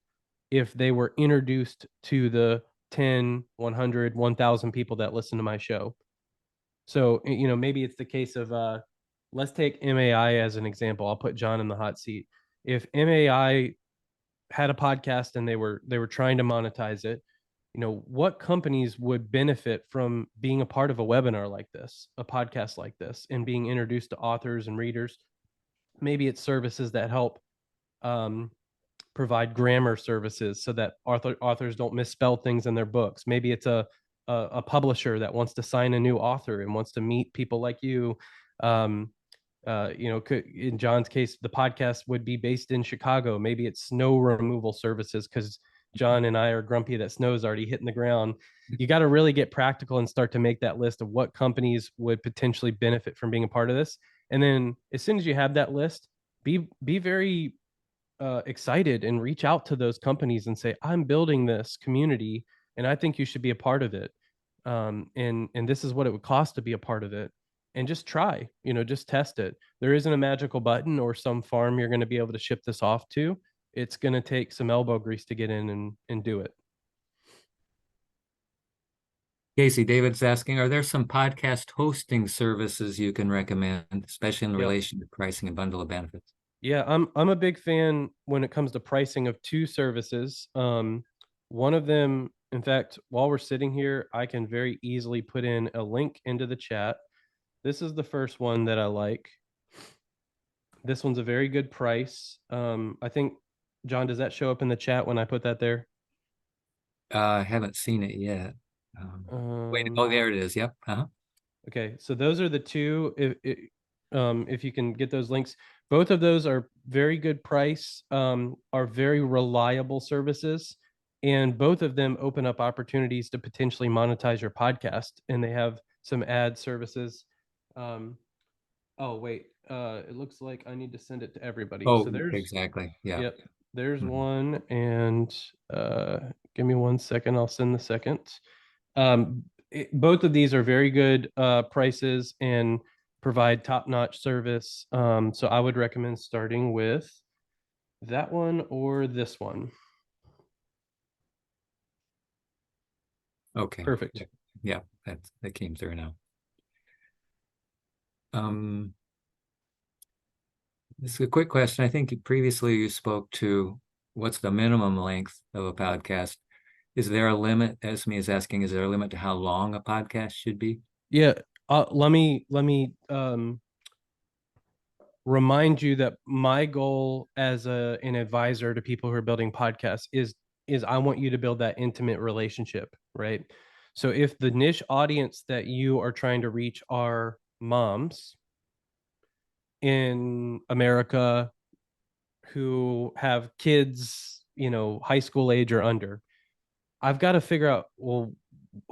if they were introduced to the 10, 100, 1,000 people that listen to my show. So, maybe it's the case of let's take MAI as an example. I'll put John in the hot seat. If MAI had a podcast and they were trying to monetize it, what companies would benefit from being a part of a webinar like this, a podcast like this, and being introduced to authors and readers? Maybe it's services that help um, provide grammar services so that authors don't misspell things in their books. Maybe it's a publisher that wants to sign a new author and wants to meet people like you. Um, in John's case, the podcast would be based in Chicago. Maybe it's snow removal services because John and I are grumpy that snow's already hitting the ground. You got to really get practical and start to make that list of what companies would potentially benefit from being a part of this. And then as soon as you have that list, be very excited and reach out to those companies and say, "I'm building this community, and I think you should be a part of it. And this is what it would cost to be a part of it." And just try, just test it. There isn't a magical button or some farm you're going to be able to ship this off to. It's going to take some elbow grease to get in and do it. Casey, David's asking, are there some podcast hosting services you can recommend, especially in Yeah. relation to pricing and bundle of benefits? Yeah, I'm a big fan when it comes to pricing of two services. One of them, in fact, while we're sitting here, I can very easily put in a link into the chat. This is the first one that I like. This one's a very good price. I think, John, does that show up in the chat when I put that there? I haven't seen it yet. Wait, oh, Um, there it is. Yep. Okay, so those are the two. If you can get those links, both of those are very good price, are very reliable services, and both of them open up opportunities to potentially monetize your podcast. And they have some ad services. Um, oh wait, it looks like I need to send it to everybody. So Oh, there's, exactly. Yeah. yep, there's Mhm. one, and give me 1 second. I'll send the second. Both of these are very good prices and provide top-notch service. So I would recommend starting with that one or this one. Okay. Perfect. Yeah. Yeah. That came through now. Um, this is a quick question. I think previously you spoke to what's the minimum length of a podcast. Is there a limit? Esme is asking, is there a limit to how long a podcast should be? Yeah. Let me remind you that my goal as an advisor to people who are building podcasts is I want you to build that intimate relationship, right? So if the niche audience that you are trying to reach are moms in America who have kids, high school age or under, I've got to figure out, well,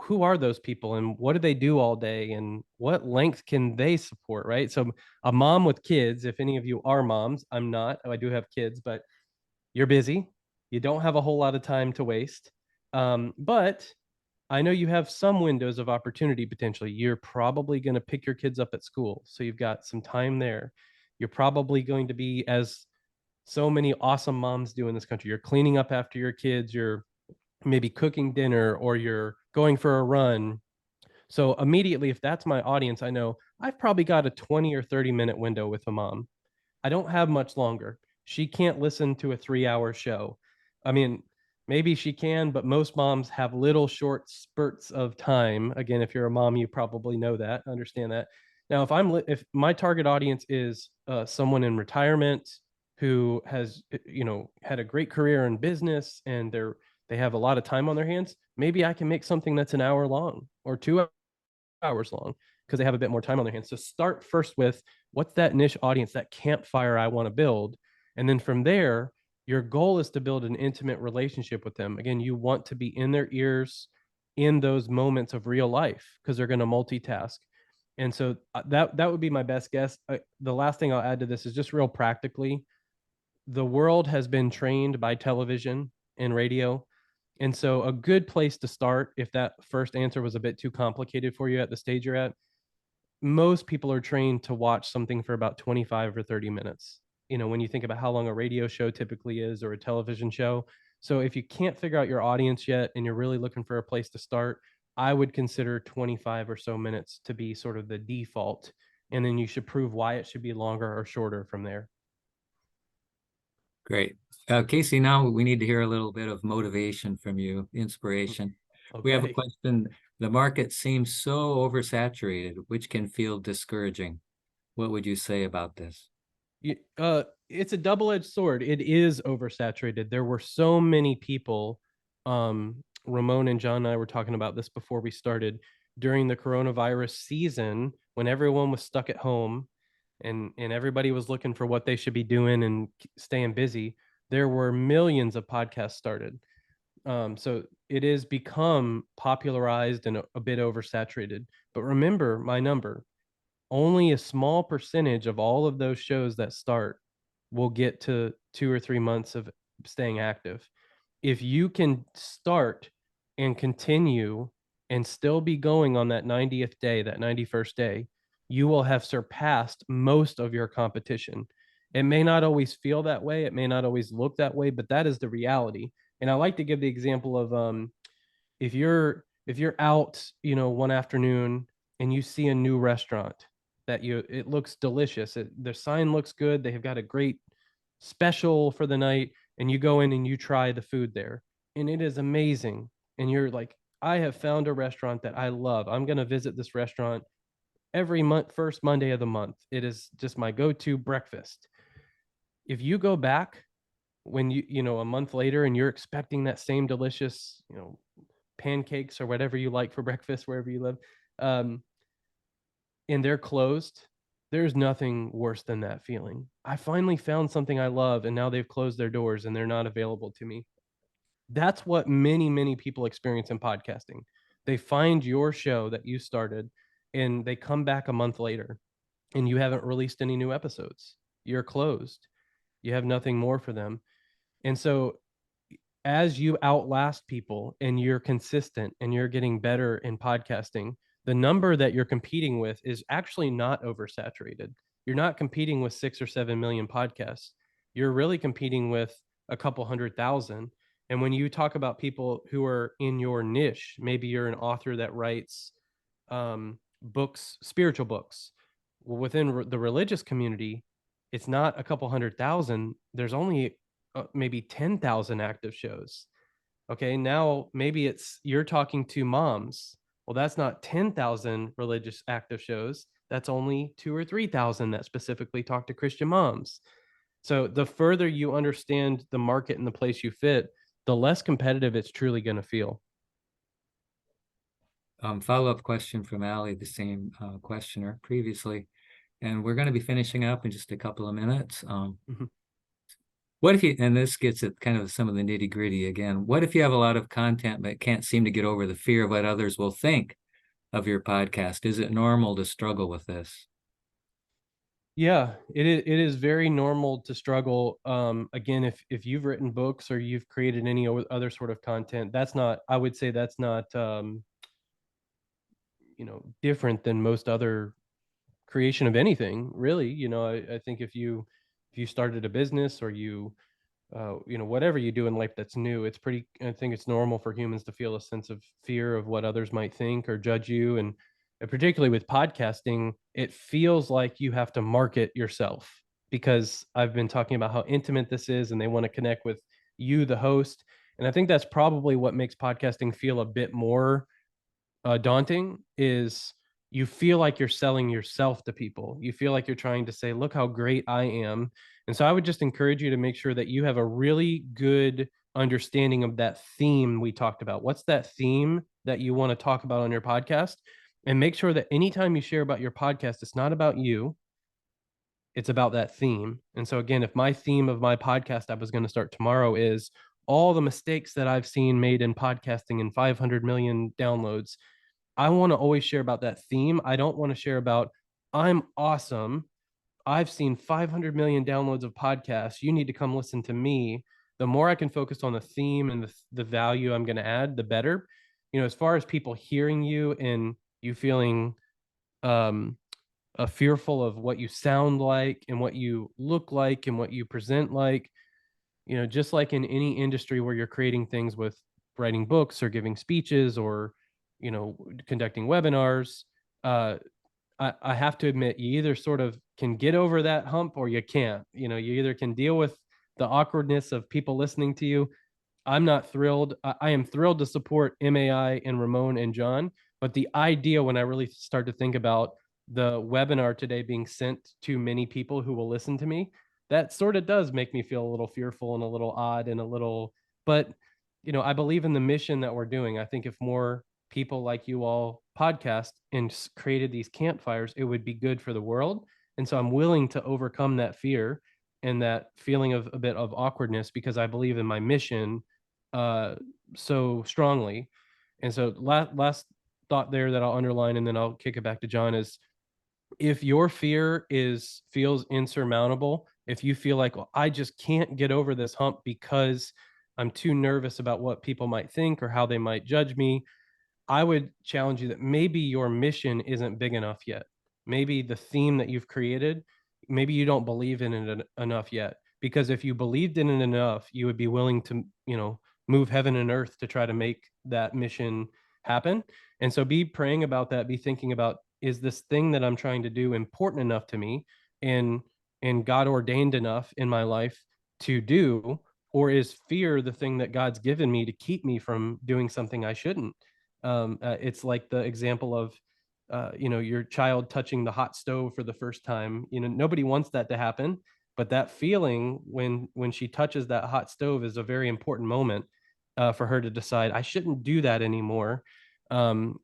who are those people and what do they do all day and what length can they support, right? So a mom with kids, if any of you are moms, I'm not, I do have kids, but you're busy. You don't have a whole lot of time to waste. But I know you have some windows of opportunity potentially. You're probably going to pick your kids up at school. So you've got some time there. You're probably going to be, as so many awesome moms do in this country, you're cleaning up after your kids, you're maybe cooking dinner, or you're going for a run. So immediately, if that's my audience, I know I've probably got a 20 or 30-minute window with a mom. I don't have much longer. She can't listen to a 3 hour show. I mean, maybe she can, but most moms have little short spurts of time. Again, if you're a mom, you probably know that, understand that. Now, if my target audience is someone in retirement who has had a great career in business and they have a lot of time on their hands, maybe I can make something that's an hour long or 2 hours long because they have a bit more time on their hands. So start first with what's that niche audience, that campfire I want to build. And then from there, your goal is to build an intimate relationship with them. Again, you want to be in their ears in those moments of real life because they're going to multitask. And so that would be my best guess. The last thing I'll add to this is just real practically, the world has been trained by television and radio. And so, a good place to start, if that first answer was a bit too complicated for you at the stage you're at, most people are trained to watch something for about 25 or 30 minutes. When you think about how long a radio show typically is or a television show. So, if you can't figure out your audience yet and you're really looking for a place to start, I would consider 25 or so minutes to be sort of the default. And then you should prove why it should be longer or shorter from there. Great. Casey, now we need to hear a little bit of motivation from you, inspiration. We have a Okay. question. The market seems so oversaturated, which can feel discouraging. What would you say about this? It's a double-edged sword. It is oversaturated. There were so many people. Ramon and John and I were talking about this before we started during the coronavirus season when everyone was stuck at home and everybody was looking for what they should be doing and staying busy. There were millions of podcasts started. So it is become popularized and a bit oversaturated. But remember my number, only a small percentage of all of those shows that start will get to 2 or 3 months of staying active. If you can start and continue and still be going on that 90th day, that 91st day, you will have surpassed most of your competition. It may not always feel that way, it may not always look that way, but that is the reality. And I like to give the example of if you're out, one afternoon and you see a new restaurant that it looks delicious. Their sign looks good. They have got a great special for the night, and you go in and you try the food there, and it is amazing. And you're like, I have found a restaurant that I love. I'm going to visit this restaurant every month, first Monday of the month. It is just my go-to breakfast. If you go back when a month later and you're expecting that same delicious, pancakes or whatever you like for breakfast wherever you live, um, and they're closed, there's nothing worse than that feeling. I finally found something I love and now they've closed their doors and they're not available to me. That's what many, many people experience in podcasting. They find your show that you started and they come back a month later and you haven't released any new episodes. You're closed. You have nothing more for them. And so as you outlast people and you're consistent and you're getting better in podcasting, the number that you're competing with is actually not oversaturated. You're not competing with 6 or 7 million podcasts. You're really competing with a couple 100,000. And when you talk about people who are in your niche, maybe you're an author that writes books, spiritual books. Well, within the religious community, it's not a couple 100,000. There's only maybe 10,000 active shows. Okay, now maybe it's you're talking to moms. Well, that's not 10,000 religious active shows. That's only 2 or 3,000 that specifically talk to Christian moms. So the further you understand the market and the place you fit, the less competitive it's truly going to feel. Follow-up question from Allie, the same questioner previously. And we're going to be finishing up in just a couple of minutes. Mhm. What if you, and this gets at kind of some of the nitty-gritty again, what if you have a lot of content but can't seem to get over the fear of what others will think of your podcast? Is it normal to struggle with this? Yeah, it is very normal to struggle. Again, if you've written books or you've created any other sort of content, that's not, I would say that's not different than most other creation of anything, really. I think if you started a business or whatever you do in life that's new, I think it's normal for humans to feel a sense of fear of what others might think or judge you. And particularly with podcasting, it feels like you have to market yourself, because I've been talking about how intimate this is and they want to connect with you, the host. And I think that's probably what makes podcasting feel a bit more daunting, is you feel like you're selling yourself to people. You feel like you're trying to say, look how great I am. And so I would just encourage you to make sure that you have a really good understanding of that theme we talked about. What's that theme that you want to talk about on your podcast? And make sure that anytime you share about your podcast, it's not about you, it's about that theme. And so, again, if my theme of my podcast I was going to start tomorrow is all the mistakes that I've seen made in podcasting and 500 million downloads, I want to always share about that theme. I don't want to share about, I'm awesome, I've seen 500 million downloads of podcasts, you need to come listen to me. The more I can focus on the theme and the value I'm going to add, the better. As far as people hearing you and you feeling um, fearful of what you sound like and what you look like and what you present like, just like in any industry where you're creating things with writing books or giving speeches or, conducting webinars, I have to admit, you either sort of can get over that hump or you can't. You either can deal with the awkwardness of people listening to you. I'm not thrilled. I am thrilled to support MAI and Ramon and John. But the idea, when I really start to think about the webinar today being sent to many people who will listen to me, that sort of does make me feel a little fearful and a little odd and a little, but I believe in the mission that we're doing. I think if more people like you all podcast and created these campfires, it would be good for the world. And so I'm willing to overcome that fear and that feeling of a bit of awkwardness, because I believe in my mission uh, so strongly. And so last thought there that I'll underline, and then I'll kick it back to John, is if your fear feels insurmountable, if you feel like, well, I just can't get over this hump because I'm too nervous about what people might think or how they might judge me, I would challenge you that maybe your mission isn't big enough yet. Maybe the theme that you've created, maybe you don't believe in it enough yet. Because if you believed in it enough, you would be willing to, move heaven and earth to try to make that mission happen. And so be praying about that, be thinking about, is this thing that I'm trying to do important enough to me and God ordained enough in my life to do, or is fear the thing that God's given me to keep me from doing something I shouldn't? It's like the example of your child touching the hot stove for the first time. Nobody wants that to happen, but that feeling when she touches that hot stove is a very important moment for her to decide I shouldn't do that anymore. And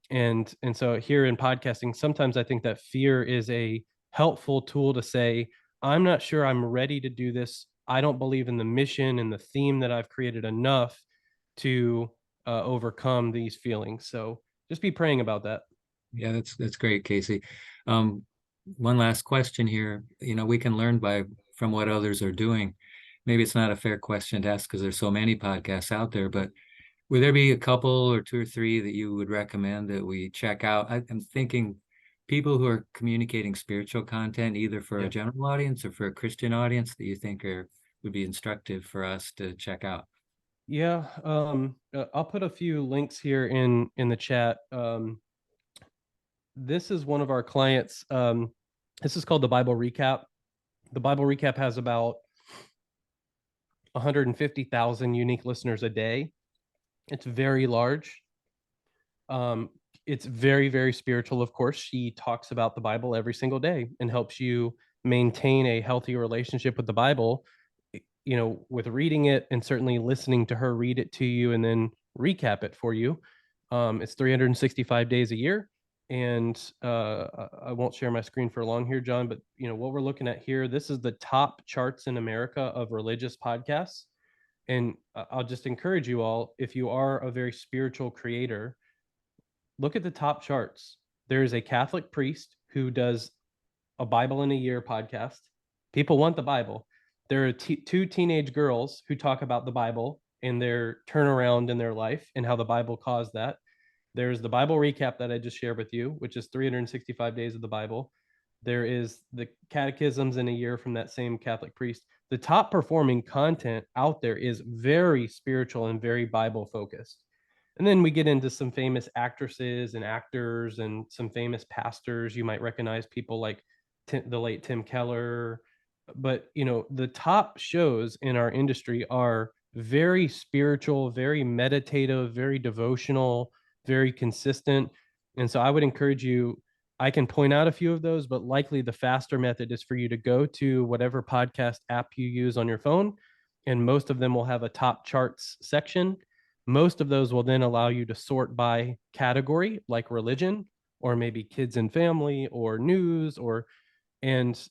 so here in podcasting, sometimes I think that fear is a helpful tool to say, I'm not sure I'm ready to do this. I don't believe in the mission and the theme that I've created enough to overcome these feelings. So just be praying about that. Yeah, that's great, Casey. Um, One last question here. We can learn from what others are doing. Maybe it's not a fair question to ask because there's so many podcasts out there, but would there be a couple or two or three that you would recommend that we check out? I'm thinking people who are communicating spiritual content, either for a Yeah. general audience or for a Christian audience, that you think would be instructive for us to check out. Yeah. I'll put a few links here in the chat. This is one of our clients. This is called the Bible Recap. The Bible Recap has about 150,000 unique listeners a day. It's very large. Um, it's very, very spiritual. Of course, she talks about the Bible every single day and helps you maintain a healthy relationship with the Bible, with reading it and certainly listening to her read it to you and then recap it for you. It's 365 days a year. And I won't share my screen for long here, John, but what we're looking at here, this is the top charts in America of religious podcasts. And I'll just encourage you all, if you are a very spiritual creator, look at the top charts. There is a Catholic priest who does a Bible in a Year podcast. People want the Bible. There are two teenage girls who talk about the Bible and their turnaround in their life and how the Bible caused that. There's the Bible recap that I just shared with you, which is 365 days of the Bible. There is the catechisms in a year from that same Catholic priest. The top performing content out there is very spiritual and very Bible focused. And then we get into some famous actresses and actors and some famous pastors. You might recognize people like the late Tim Keller. But, the top shows in our industry are very spiritual, very meditative, very devotional, very consistent. And so I would encourage you, I can point out a few of those, but likely the faster method is for you to go to whatever podcast app you use on your phone. And most of them will have a top charts section. Most of those will then allow you to sort by category, like religion, or maybe kids and family, or news, or and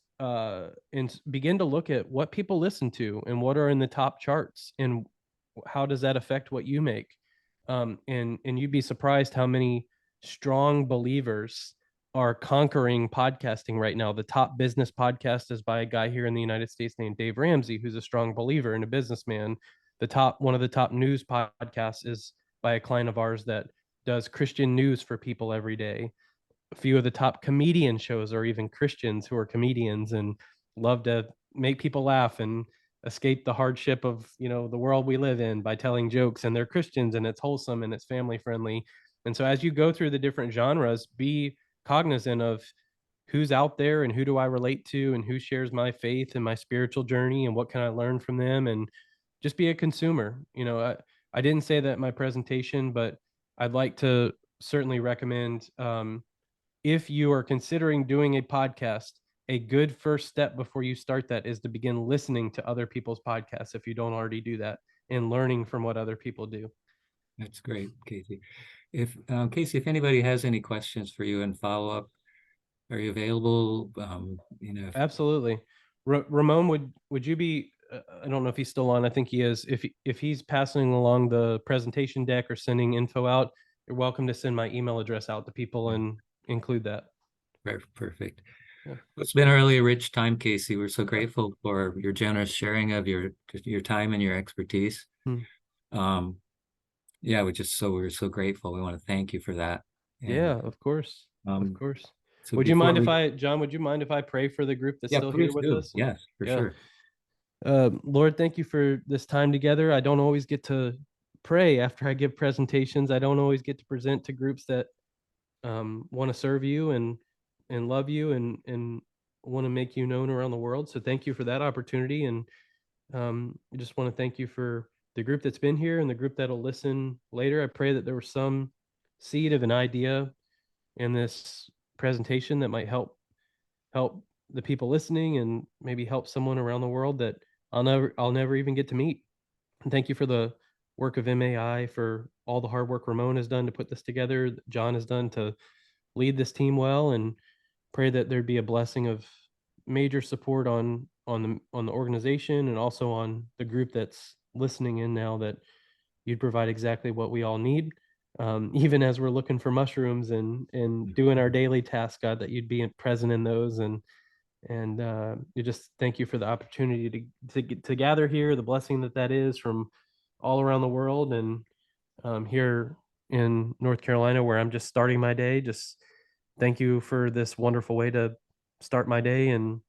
begin to look at what people listen to and what are in the top charts and how does that affect what you make. And you'd be surprised how many strong believers are conquering podcasting right now. The top business podcast is by a guy here in the United States named Dave Ramsey, who's a strong believer and a businessman. One of the top news podcasts is by a client of ours that does Christian news for people every day. A few of the top comedian shows are even Christians who are comedians and love to make people laugh and escape the hardship of the world we live in by telling jokes, and they're Christians and it's wholesome and it's family friendly. And so as you go through the different genres, be cognizant of who's out there and who do I relate to and who shares my faith and my spiritual journey and what can I learn from them, and just be a consumer. I didn't say that in my presentation, but I'd like to certainly recommend, if you are considering doing a podcast, a good first step before you start that is to begin listening to other people's podcasts if you don't already do that, and learning from what other people do. That's great, Casey. If Casey, if anybody has any questions for you and follow up, are you available? Absolutely. Ramon, would you be? I don't know if he's still on. I think he is. If he's passing along the presentation deck or sending info out, you're welcome to send my email address out to people and include that. Perfect. Yeah. It's been a really rich time, Casey. We're so grateful for your generous sharing of your time and your expertise. Hmm. Yeah, we're so grateful. We want to thank you for that. And Yeah, of course. Of um, course. so Would you before mind if we, I, John, would you mind if I pray for the group that's yeah, still here please with do. us? Yes, for Yeah. sure. Lord, thank you for this time together. I don't always get to pray after I give presentations. I don't always get to present to groups that want to serve you and love you and want to make you known around the world. So thank you for that opportunity. And I just want to thank you for the group that's been here and the group that'll listen later. I pray that there was some seed of an idea in this presentation that might help the people listening and maybe help someone around the world that I'll never even get to meet. And thank you for the work of MAI, for all the hard work Ramon has done to put this together, John has done to lead this team well, and pray that there'd be a blessing of major support on the organization and also on the group that's listening in now, that you'd provide exactly what we all need. Even as we're looking for mushrooms and doing our daily tasks, God, that you'd be present in those, and you just thank you for the opportunity to gather here, the blessing that is from all around the world, and here in North Carolina, where I'm just starting my day. Just thank you for this wonderful way to start my day and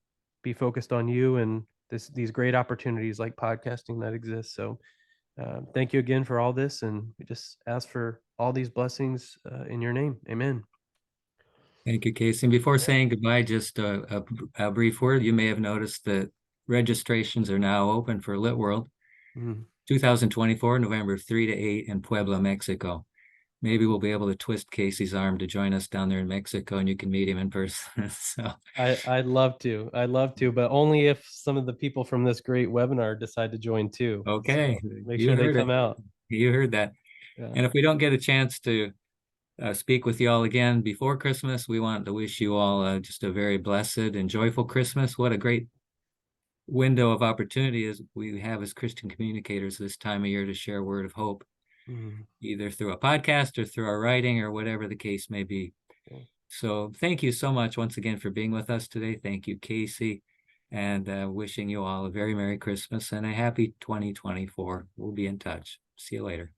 be focused on you and these great opportunities like podcasting that exist. So thank you again for all this, and we just ask for all these blessings in your name. Amen. Thank you, Casey. And before saying goodbye, just a brief word. You may have noticed that registrations are now open for Lit World Mm. 2024, November 3 to 8 in Puebla, Mexico. Maybe we'll be able to twist Casey's arm to join us down there in Mexico, and you can meet him in person. So, I'd love to. I'd love to, but only if some of the people from this great webinar decide to join too. okay, So make you sure they heard it. come out. You heard that. Yeah. And if we don't get a chance to speak with you all again before Christmas, we want to wish you all just a very blessed and joyful Christmas. What a great window of opportunity as we have as Christian communicators this time of year to share a word of hope, Mm. either through a podcast or through our writing or whatever the case may be. Yeah. So thank you so much once again for being with us today. Thank you, Casey, and wishing you all a very Merry Christmas and a happy 2024. We'll be in touch. See you later.